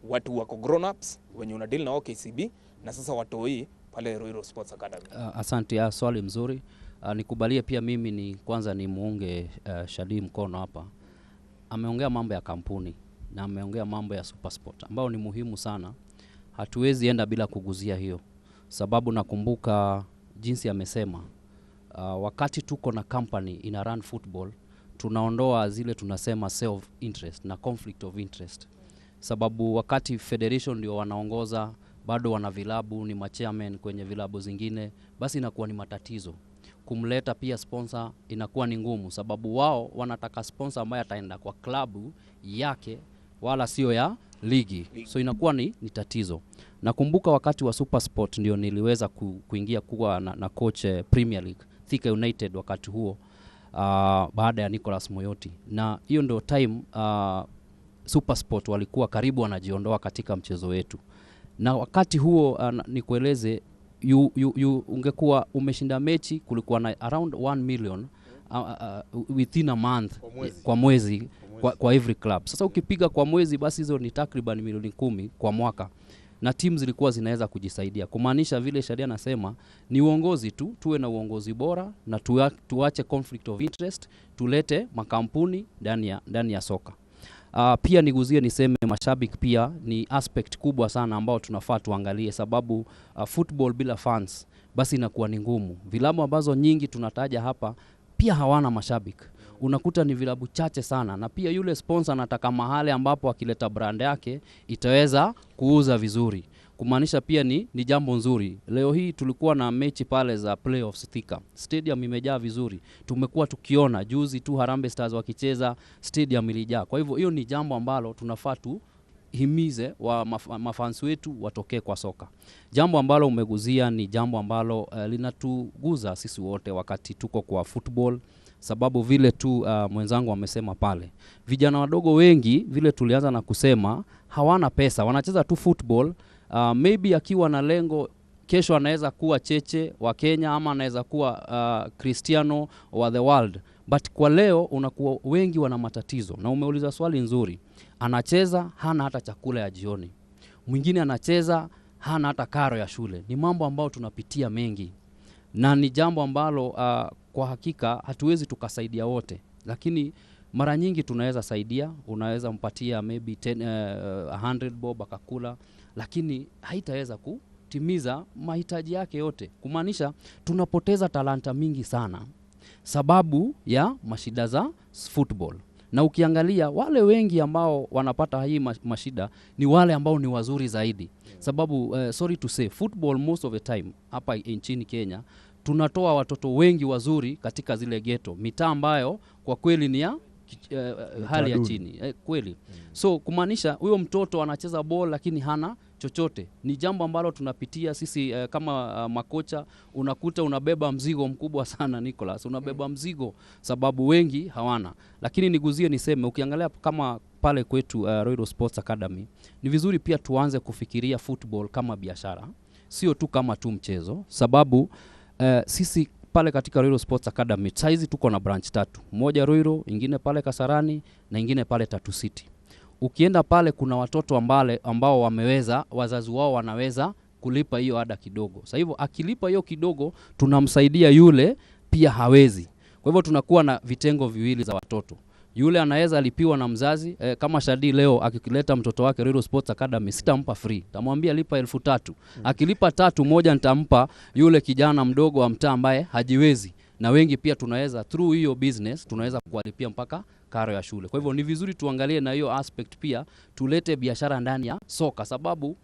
Watu wako grown ups wenye una deal na OKCB na sasa watu hii pale Ruiru Sports Academy. Asante, swali mzuri. Nikubalie pia mimi kwanza ni muunge Shadi mkono hapa. Ameongea mambo ya kampuni na ameongea mambo ya Supersport ambao ni muhimu sana. Hatuwezi enda bila kuguzia hiyo, sababu nakumbuka jinsi amesema wakati tuko na company ina run football, tunaondoa zile tunasema self interest na conflict of interest, sababu wakati federation ndio wanaongoza, bado wana vilabu, ni machairman kwenye vilabu zingine, basi inakuwa ni matatizo. Kumleta pia sponsor inakuwa ni ngumu, sababu wao wanataka sponsor ambaye ataenda kwa klabu yake wala sio ya ligi. So inakuwa ni tatizo. Nakumbuka wakati wa Supersport ndio niliweza kuingia kuwa na coach Premier League Thika United wakati huo, baada ya Nicholas Moyoti, na hiyo ndio time Supersport walikuwa karibu wanajiondoa katika mchezo wetu. Na wakati huo nikueleze, ungekuwa umeshinda mechi, kulikuwa na around 1 million within a month kwa mwezi kwa every club. Sasa ukipiga kwa mwezi, basi hizo ni takriban milioni 10 kwa mwaka. na timu zilikuwa zinaweza kujisaidia. Kumaanisha vile Shadia anasema ni uongozi tu, tuwe na uongozi bora na tuache conflict of interest, tulete makampuni ndani ya soka. Pia niguzie niseme mashabiki pia ni aspect kubwa sana ambao tunafaa tuangalie, sababu football bila fans basi inakuwa ni ngumu. Vilabu ambazo nyingi tunataja hapa pia hawana mashabiki. Unakuta ni vilabu chache sana, na pia yule sponsor anataka mahali ambapo akileta brand yake itaweza kuuza vizuri. Kumaanisha pia ni jambo nzuri. Leo hii tulikuwa na mechi pale za playoffs Thika. Stadium imejaa vizuri. Tumekuwa tukiona juzi tu Harambee Stars wakicheza, stadium ilijaa. Kwa hivyo hiyo ni jambo ambalo tunafaa himize wa mafans wetu watokee kwa soka. Jambo ambalo umeguzia ni jambo ambalo linatuguza sisi wote wakati tuko kwa football, sababu vile tu mwenzangu amesema pale, vijana wadogo wengi vile tulianza na kusema hawana pesa, wanacheza tu football. Maybe akiwa na lengo kesho anaweza kuwa Cheche wa Kenya ama anaweza kuwa Cristiano wa the world, but kwa leo unakuwa wengi wana matatizo. Na umeuliza swali nzuri, anacheza hana hata chakula ya jioni, mwingine anacheza hana hata karo ya shule. Ni mambo ambayo tunapitia mengi, na ni jambo ambalo kwa hakika hatuwezi tukasaidia wote, lakini mara nyingi tunaweza saidia. Unaweza mpatia maybe 100 bob akakula, lakini haitaweza kutimiza mahitaji yake yote. Kumaanisha tunapoteza talanta mingi sana sababu ya mashida za football. Na ukiangalia wale wengi ambao wanapata hii mashida ni wale ambao ni wazuri zaidi. Sababu sorry to say, football most of the time hapa nchini Kenya tunatoa watoto wengi wazuri katika zile ghetto, mitaa ambayo kwa kweli ni ya hali ya chini kweli. So kumaanisha huyo mtoto anacheza ball lakini hana chochote. Ni jambo ambalo tunapitia sisi kama makocha. Unakuta unabeba mzigo mkubwa sana Nicholas, unabeba mzigo sababu wengi hawana. Lakini niguzie niseme, ukiangalia kama pale kwetu Royal Sports Academy, ni vizuri pia tuanze kufikiria football kama biashara, sio tu kama tu mchezo. Sababu sisi pale katika Royal Sports Academy saizi tuko na branch 3, moja Royal, ingine pale Kasarani na ingine pale Tatu City. Ukienda pale kuna watoto ambao wameweza, wazazi wao wanaweza kulipa hiyo ada kidogo. Sasa hivyo akilipa hiyo kidogo tunamsaidia yule pia hawezi. Kwa hivyo tunakuwa na vitengo viwili za watoto. Yule anaweza lipiwa na mzazi, kama Shadi leo akileta mtoto wake Royal Sports Academy sitampa free. Tamwambia lipa 3,000. Akilipa 3 moja nitampa yule kijana mdogo wa mtaa ambaye hajiwezi. Na wengi pia tunaweza through hiyo business tunaweza kuwalipia mpaka karo ya shule. Kwa hivyo ni vizuri tuangalie na hiyo aspect pia, tulete biashara ndani ya soka, sababu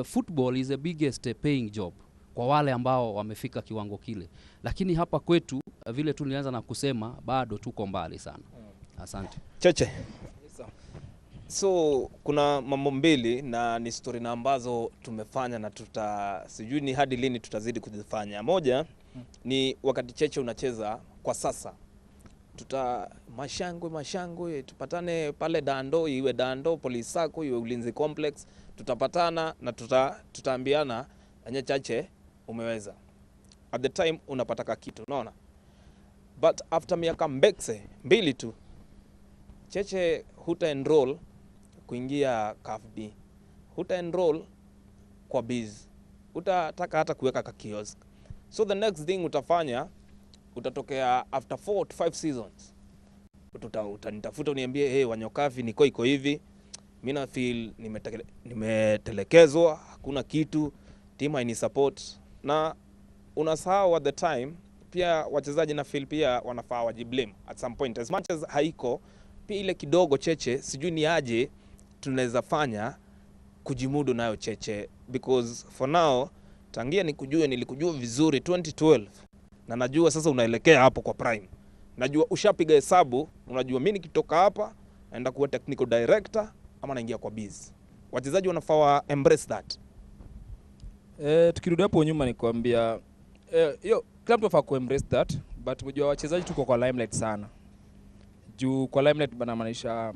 football is the biggest paying job kwa wale ambao wamefika kiwango kile. Lakini hapa kwetu vile tulianza na kusema bado tuko mbali sana. Asante. Cheche. So kuna mambo mbili na ni story na ambazo tumefanya na sijui ni hadi lini tutazidi kuzifanya. Moja ni wakati Cheche unacheza kwa sasa, mashangwe tupatane pale Dando, iwe Dando Police Sacco, iwe Ulinzi Complex, tutapatana na tutaambiana anya Cheche umeweza. At the time unapataka kitu, unaona? But after miaka mbekse 2 tu Cheche huta enroll kuingia CAFD, huta enroll kwa biz, utataka hata kuweka ka kiosk. So the next thing utafanya, utatokea after 4 to 5 seasons utanitafuta uniambie, hey Wanyokavi niko iko hivi, mimi na feel nimetelekezwa, hakuna kitu, team haini support. Na unasahau at the time pia wachezaji na feel pia wanafaa wajiblame at some point. As much as haiko pia ile kidogo Cheche sijui ni aje tunaweza fanya kujimudu nayo Cheche, because for now tangia nilikujua vizuri 2012 na najua sasa unaelekea hapo kwa prime. Najua ushapiga hesabu, unajua mimi nikitoka hapa naenda kuwa technical director ama naingia kwa biz. Wachezaji wanafaa embrace that. Tukirudi hapo nyuma nikwambia hiyo kila mtu afaa ku embrace that, but mjua wachezaji tuko kwa limelight sana. Juu kwa limelight bana maanisha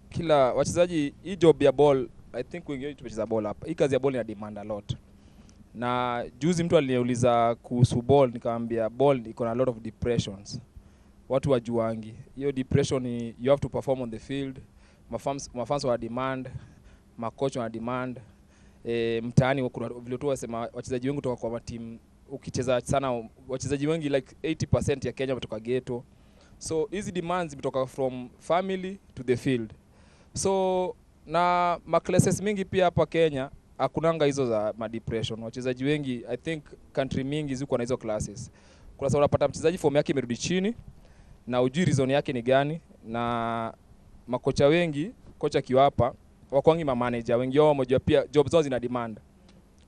kila wachezaji, hii job ya ball, I think wengi tumecheza ball hapa. Hii kazi ya ball ina demand a lot. Na juzi mtu aliniuliza kuhusu ball, nikamwambia ball iko na a lot of depressions. Watu wajuangi. Hiyo depression ni you have to perform on the field. Mafans wa demand, makocha wa demand. mtaani kuna vile tu wasema wachezaji wengi kutoka kwa team, ukicheza sana wachezaji wengi like 80% ya Kenya kutoka ghetto. So hizi demands zimetoka from family to the field. So na classes mingi pia hapa Kenya hakunanga hizo za depression. Wachezaji wengi I think country mingi ziko na hizo classes. Kuna sababu unapata mchezaji form yake imerudi chini na ujui reason yake ni gani, na makocha wengi, kocha kiwapa wakwangi manager wengi wao mmoja pia job zao zina demand.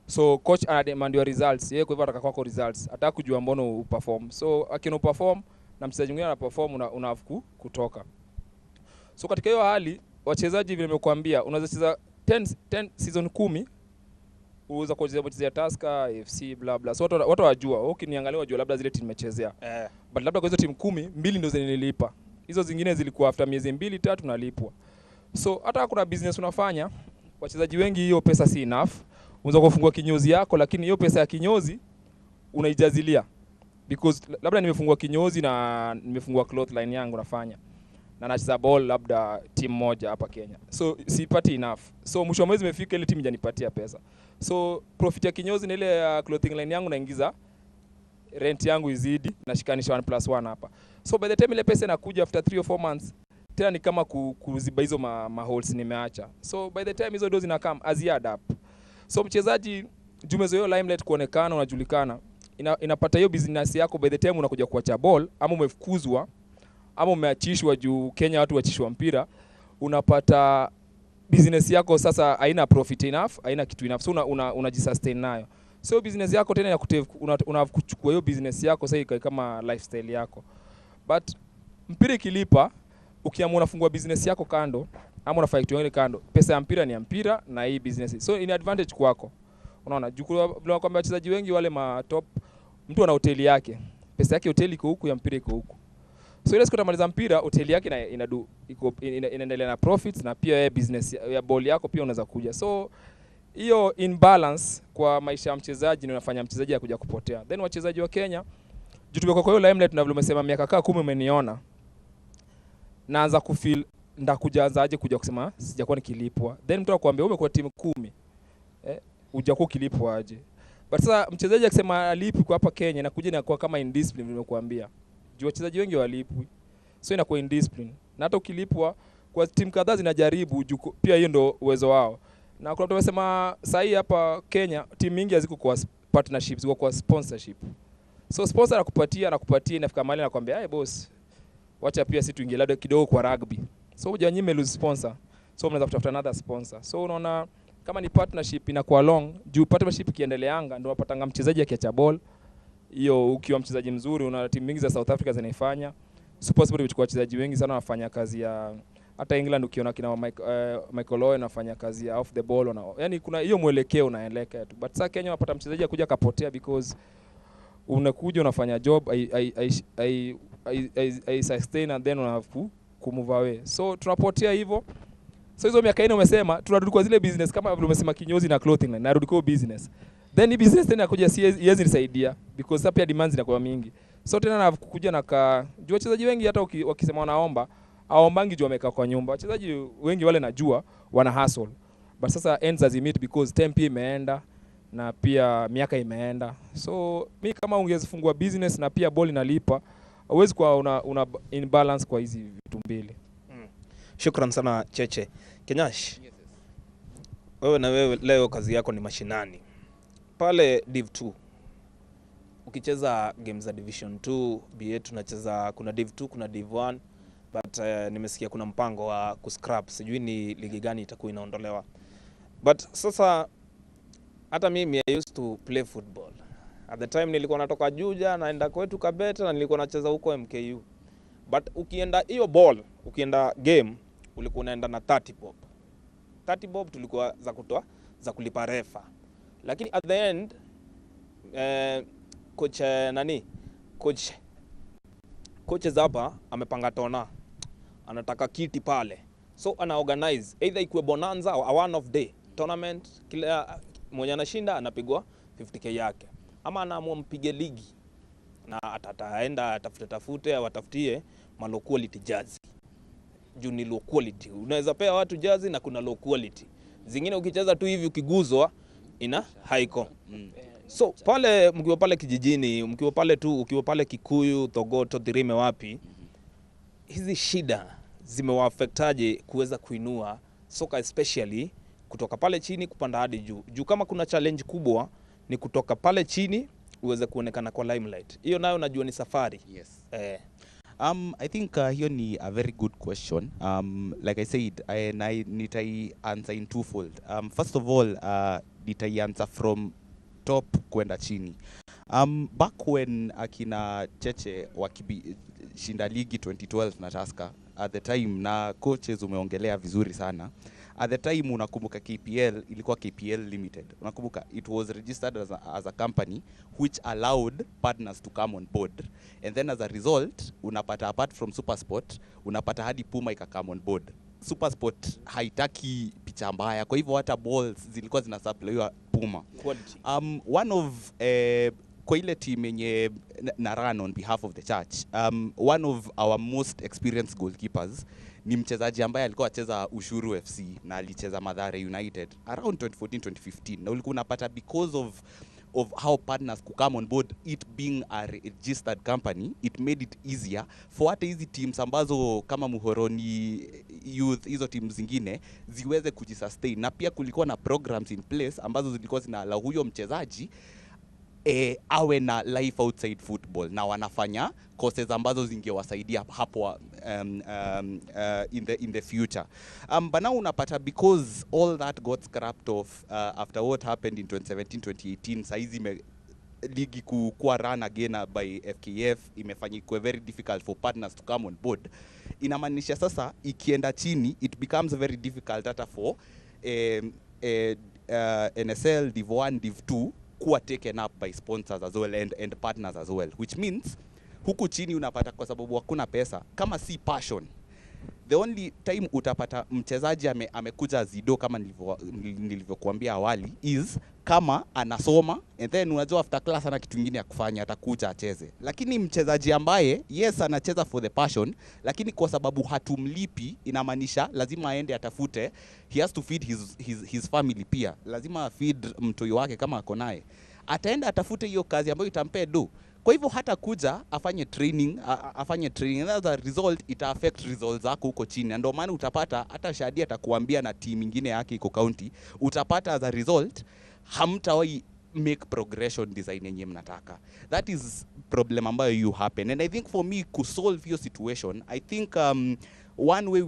So coach ana demand your results, yeye kwa hivyo ataka kwako results, ataka kujua mbona uperform. So akino perform na mchezaji mwingine ana perform, una kutoka. So katika hiyo hali wachezaji vile nimekuambia unaweza cheza 10 season 10 uweza kuchezea Tusker, FC bla bla. So watu wajua, ukiniangalia wajua labda zile timu nimechezea. But labda kwa hizo timu 10, 2 ndio zinilipa. Hizo zingine zilikuwa after miezi 2 3 nalipwa. So hata kuna business unafanya, wachezaji wengi hiyo pesa si enough. Unaweza kufungua kinyozi yako, lakini hiyo pesa ya kinyozi unaijazilia. Because labda nimefungua kinyozi na nimefungua cloth line yangu nafanya. Na nacheza ball labda timu moja hapa Kenya. So sipati enough. So mwisho wa mwezi imefika ile timu hajanipatia pesa. So profit ya kinyozi na ile clothing line yangu naingiza, rent yangu izidi, nashikanisha 1+1 hapa. So by the time ile pesa inakuja after 3 or 4 months, tena ni kama kuziba hizo ma holes nimeacha. So by the time hizo dozi na come as add up. So mchezaji jumezoeo limelight kuonekana, unajulikana, inapata hiyo business yako, by the time unakuja kuacha ball ama umefukuzwa ama umeachishwa juu Kenya watu wachishwa mpira, unapata business yako sasa haina profit enough, haina kitu enough, so unajisustain nayo. So business yako tena ya unachukua hiyo business yako sasa kama lifestyle yako. But mpira ikilipa, ukiamua unafungua business yako kando ama unafanya kitu kingine kando, pesa ya mpira ni ya mpira na hii business. So in advantage kwako. Unaona, jukua bila kwamba wachezaji wengi wale ma top, mtu ana hoteli yake. Pesa yake hoteli iko huku, ya mpira iko huku. So ile siku utamaliza mpira, hoteli yake inaendelea na profits, na pia business ya ball yako pia unaweza kuja. So hiyo imbalance kwa maisha ya mchezaji ndio inafanya mchezaji akuja kupotea. Then wachezaji wa Kenya, jutubeko kwa hiyo limelight tunavyomsema miaka kaa 10 umeniona, naanza kufeel ndakuja aje kuja kusema sijakuwa nikilipwa. Then mtu akwambia umekuwa timu 10 hujakuwa kilipwa aje. But sasa mchezaji akisema alipi kwa hapa Kenya na kuja inakuwa kama indiscipline nimekuambia. Juu wachezaji wengi walipwi. So inakuwa indiscipline. Na hata ukilipwa kwa timu kadhaa zinajaribu pia hiyo ndio uwezo wao. Na kuna mtu amesema sahi hapa Kenya timu mingi haziko kwa partnerships, ziko kwa sponsorship. So sponsor anakupatia inafika mahali anakuambia, "Hey boss, wacha pia sisi tuingie labda kidogo kwa rugby." So hujanyime lose sponsor. So mnaweza kutafuta another sponsor. So unaona kama ni partnership inakuwa long, juu partnership kiendeleanga ndio unapatanga mchezaji akiacha ball. Hiyo ukiwa mchezaji mzuri, una timu mingi za South Africa zinaifanya. SuperSport imechukua wachezaji wengi sana wanafanya kazi ya, hata England ukiona kina Michael Owen anafanya kazi ya off the ball, yani kuna hiyo mwelekeo unaelekea tu. But sasa Kenya unapata mchezaji akuja kapotea because unakuja unafanya job I sustain and then unafu kumove away. So tunapotea hivyo. So hizo miaka 4 umesema tunarudi kwa zile business kama vile umesema kinyozi na clothing line, narudi kwa business. Then business tena kuja siwezi nisaidia because sasa pia demands zinakuwa mingi. So tena na kuja na juu wachezaji wengi hata wakisema wanaomba, aombangi juu wamekaa kwa nyumba. Wachezaji wengi wale najua wana hustle. But sasa ends as meet because time pia imeenda na pia miaka imeenda. So mimi kama ungezifungua business na pia ball inalipa, huwezi kwa una imbalance kwa hizi vitu mbili. Shukran sana Cheche. Kenyash, wewe na wewe leo kazi yako ni mashinani. Pale Div 2, ukicheza games za Division 2, BA tunacheza, kuna Div 2, kuna Div 1, but nimesikia kuna mpango wa kuscrap, sijui ni ligi gani itakuwa inaondolewa. But sasa hata mimi I used to play football. At the time nilikuwa natoka Juja naenda kwetu Kabeta na nilikuwa nacheza huko MKU. But ukienda hiyo ball, ukienda game ulikuwa unaenda na 30 bob. 30 bob tulikuwa za kutoa za kulipa refa. Lakini at the end coach hapa amepanga tona, anataka kiti pale. So ana organize either ikuwe bonanza au one of day tournament, kila mwenye anashinda anapigwa 50k yake, ama anaamua mpige ligi na atataenda atafute watafutie low quality jersey. Juu ni low quality, unaweza pea watu jersey na kuna low quality zingine ukicheza tu hivi ukiguzwa haiko. So pale mkiwa pale kijijini, mkiwa pale tu, ukiwa pale Kikuyu, Thogoto, Thirime, wapi, hizi shida zimewaafektaje kuweza kuinua soka especially kutoka pale chini kupanda hadi juu? Juu kama kuna challenge kubwa ni kutoka pale chini uweze kuonekana kwa limelight. Hiyo nayo najua ni safari. Yes. I think hiyo ni a very good question. Like I said, I nitai answer in twofold. First of all, nitai answer from top kwenda chini. Back when akina Cheche wakishinda ligi 2012 na Tusker, at the time, na coaches umeongelea vizuri sana, at the time unakumbuka KPL ilikuwa KPL Limited. Unakumbuka it was registered as a company which allowed partners to come on board, and then as a result unapata apart from Supersport unapata hadi Puma ikakam on board. Supersport haitaki picha mbaya, kwa hivyo hata balls zilikuwa zinasupplyiwa Puma. One of kwa ile team yenye na run on behalf of the church, one of our most experienced goalkeepers ni mchezaji ambaye alikuwa acheza Ushuru FC na alicheza Mathare United around 2014-2015, na ulikuwa unapata because of how partners could come on board, it being a registered company, it made it easier for hata hizi teams ambazo kama Muhoroni Youth, hizo teams zingine ziweze kujisustain, na pia kulikuwa na programs in place ambazo zilikuwa zinaala huyo mchezaji awe na life outside football, na wanafanya courses ambazo zingewasaidia hapo in the future. But now unapata because all that got scrapped off after what happened in 2017-2018, saizi ligi kuwa run again by FKF imefanyika very difficult for partners to come on board. Inamaanisha sasa ikienda chini it becomes very difficult hata for NSL Div 1 Div 2 kuwa taken up by sponsors as well and partners as well, which means huku chini unapata kwa sababu hakuna pesa, kama si passion, the only time utapata mchezaji amekuja zido kama nilivyokuambia awali is kama anasoma, and then unajua after class ana kitu kingine ya kufanya, atakuja acheze. Lakini mchezaji ambaye yes anacheza for the passion, lakini kwa sababu hatumlipi, inamaanisha lazima aende atafute, he has to feed his family pia, lazima feed mtoi wake kama ako naye, ataenda atafute hiyo kazi ambayo itampea do. Kwa hivyo hata kuja afanye training and as a result ita affect results zako huko chini. Ndio maana utapata hata Shadi atakuambia na team nyingine yake iko county, utapata as a result hamtawahi make progression design yenye mnataka. That is problem ambayo you happen, and I think for me to solve your situation, I think one way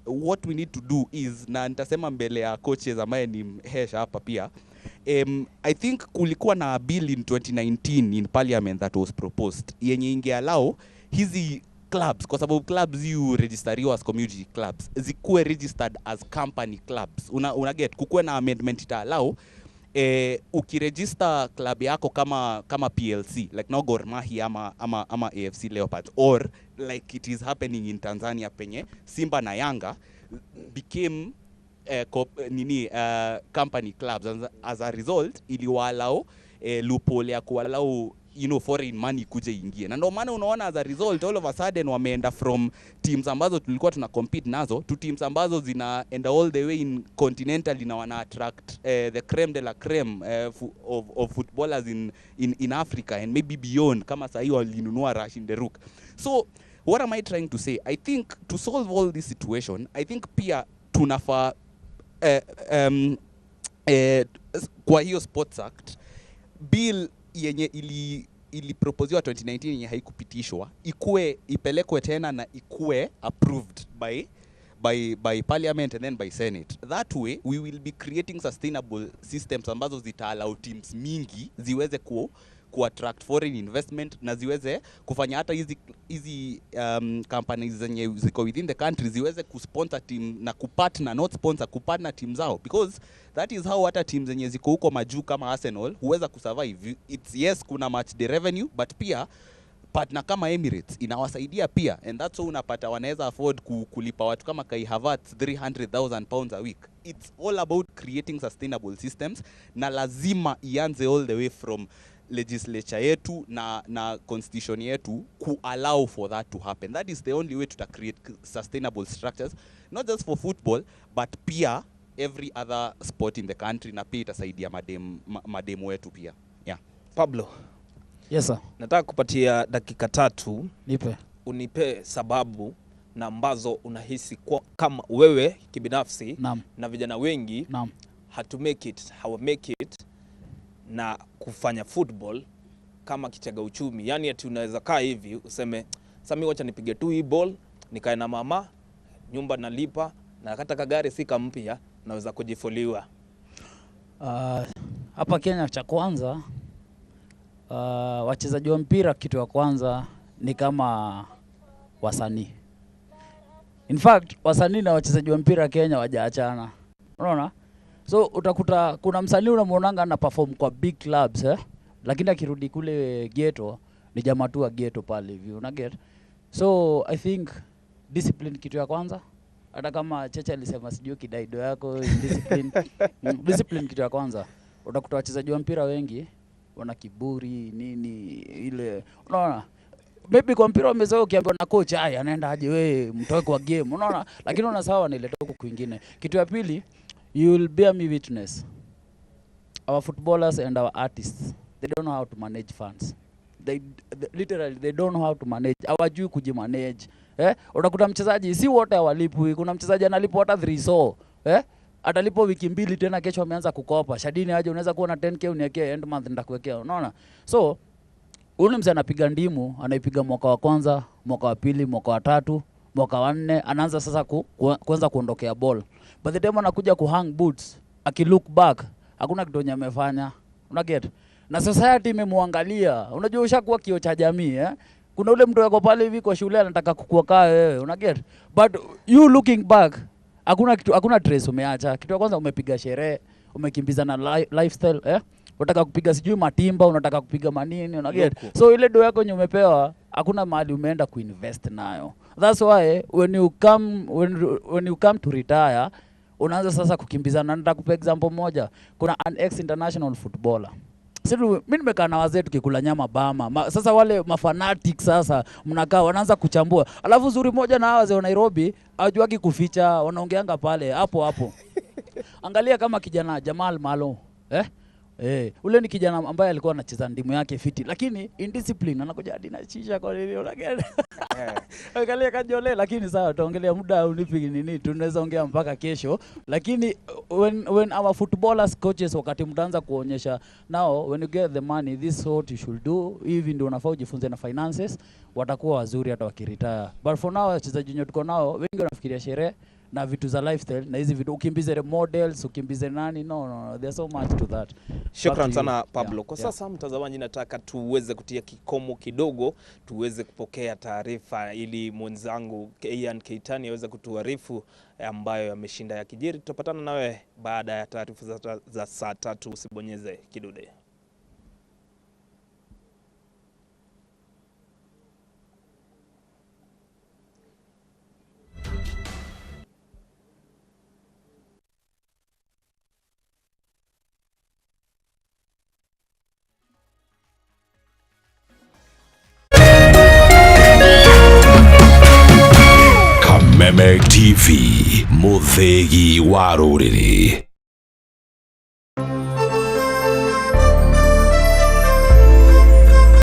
what we need to do is, na nitasema mbele ya coaches ambaye ni Hesh hapa pia, I think kulikuwa na bill in 2019 in parliament that was proposed yenye ingeallow hizi clubs, kwa sababu clubs you registeriwa as community clubs, zikuwe registered as company clubs. Una get kukuwe na amendment ita allow ukiregister club yako kama PLC like no Gor Mahia ama AFC Leopards, or like it is happening in Tanzania penye Simba na Yanga became company clubs, and as a result iliwalao loophole ya kuallow foreign money kuje ingie. Na ndio maana unaona as a result all of a sudden wameenda from teams ambazo tulikuwa tuna compete nazo to teams ambazo zinaenda all the way in continental, na wana attract the creme de la creme of footballers in Africa and maybe beyond, kama sasa hiyo walinunua Rashid Deruk. So what am I trying to say? I think to solve all this situation, I think pia tunafaa kwa hiyo Sports Act bill yenye iliproposiwa 2019 yenye haikupitishwa ipelekwe tena na ikuwe approved by parliament and then by senate. That way we will be creating sustainable systems ambazo zita-allow teams mingi ziweze ku-attract foreign investment, na ziweze kufanya hata hizi companies zenye ziko within the country ziweze kusponsor team na kupartner, not sponsor, kupartner team zao, because that is how hata teams zenye ziko huko majuu kama Arsenal huweza kusurvive. It's yes kuna match the revenue, but pia partner kama Emirates inawasaidia pia, and that's how unapata wanaweza afford kulipa watu kama Kai Havertz 300,000 pounds a week. It's all about creating sustainable systems, na lazima ianze all the way from legislature yetu na constitution yetu ku allow for that to happen. That is the only way to create sustainable structures, not just for football but pia every other sport in the country, na pia itasaidia mademu wetu pia. Yeah. Pablo. Yes sir. Nataka kupatia dakika 3. Nipe. Unipe sababu na ambazo unahisi kwa kama wewe kibinafsi na vijana wengi hawa make it na kufanya football kama kitega uchumi. Yani ati unaweza kaa hivi useme sasa wacha nipige tu hii ball, nikae na mama, nyumba nalipa, na hata kagari si kampya naweza kujifoliwa. Hapa Kenya cha kwanza wachezaji wa mpira kitu ya kwanza ni kama wasanii. In fact, wasanii na wachezaji wa mpira Kenya wajaachana. Unaona? So utakuta kuna msanii unamuonanga na perform kwa big clubs lakini akirudi kule ghetto ni jamaa tu wa ghetto pale hivi. Una get? So I think discipline kitu ya kwanza. Hata kama Cheche alisema sijui kidaido yako discipline. Discipline kitu ya kwanza. Utakuta wachezaji wa mpira wengi wana kiburi nini ile. Unaona? Maybe kwa mpira umezoea ukiambiwa na coach anaenda aje wewe mtoe kwa game. Unaona? Lakini unasawa nileta huko kwingine. Kitu ya pili, you will bear me witness. Our footballers and our artists, they don't know how to manage funds. They literally they don't know how to manage. Hawajui kujimanage. Utakuta mchezaji si wote hawalipwi. Kuna mchezaji analipwa hata 3 so. Atalipo wiki 2 tena kesho ameanza kukopa. Shadini aje unaweza kuwa na 10k uniwekea end month nitakuwekea. Unaona? So ule mzee anapiga ndimu, anaipiga mwaka wa kwanza, mwaka wa pili, mwaka wa 3, mwaka wa 4, anaanza sasa kuanza kuondokea ball. But the time anakuja kuhang boots, akilook back, hakuna kitu yenye amefanya. Una get? Na society imemwangalia. Unajua ushakuwa kioo cha jamii Kuna ule mtu yako pale hivi kwa shule anataka kukua kaa wewe. Una get? But you looking back, hakuna trace umeacha. Kitu ya kwanza umepiga sherehe, umekimbiza na lifestyle unataka kupiga sijui matimba, unataka kupiga manini, una get? So ile do yako yenye umepewa, hakuna mahali umeenda kuinvest nayo. That's why when you come to retire, unaanza sasa kukimbizana. Nataka kupa example moja. Kuna an ex-international footballer. Mimi nimekaa na wazee tukikula nyama bama. Sasa wale mafanatics sasa mnakaa wanaanza kuchambua. Alafu zuri moja na wazee wa Nairobi, hawajuagi kuficha, wanaongeanga pale hapo. Angalia kama kijana Jamal Malo. Ule ni kijana ambaye alikuwa anacheza ndimu yake fiti, lakini indiscipline anakuja hadi na chicha kwa nini unagenda. Angalia Kajole, lakini sawa tuongelea muda unipi nini, tunaweza ongea mpaka kesho, lakini when our footballers coaches wakati mtaanza kuonyesha now when you get the money this is what you should do, hivi ndio unafaa ujifunze na finances, watakuwa wazuri hata wakiretire. But for now wachezaji wenyewe tuko nao wengi wanafikiria sherehe na vitu za lifestyle na hizi vitu ukimbize models, ukimbize nani, no there's so much to that. Shukran sana Pablo. Kwa sasa mtazamaji, nataka tuweze kutia kikomo kidogo, tuweze kupokea taarifa ili mwenzangu Ian Keitani aweze kutuarifu ambayo yameshinda ya kijiri. Tutapatana nawe baada ya taarifa za saa 3. Usibonyeze kidude. Meme TV, Muthegi wa Rũrĩrĩ.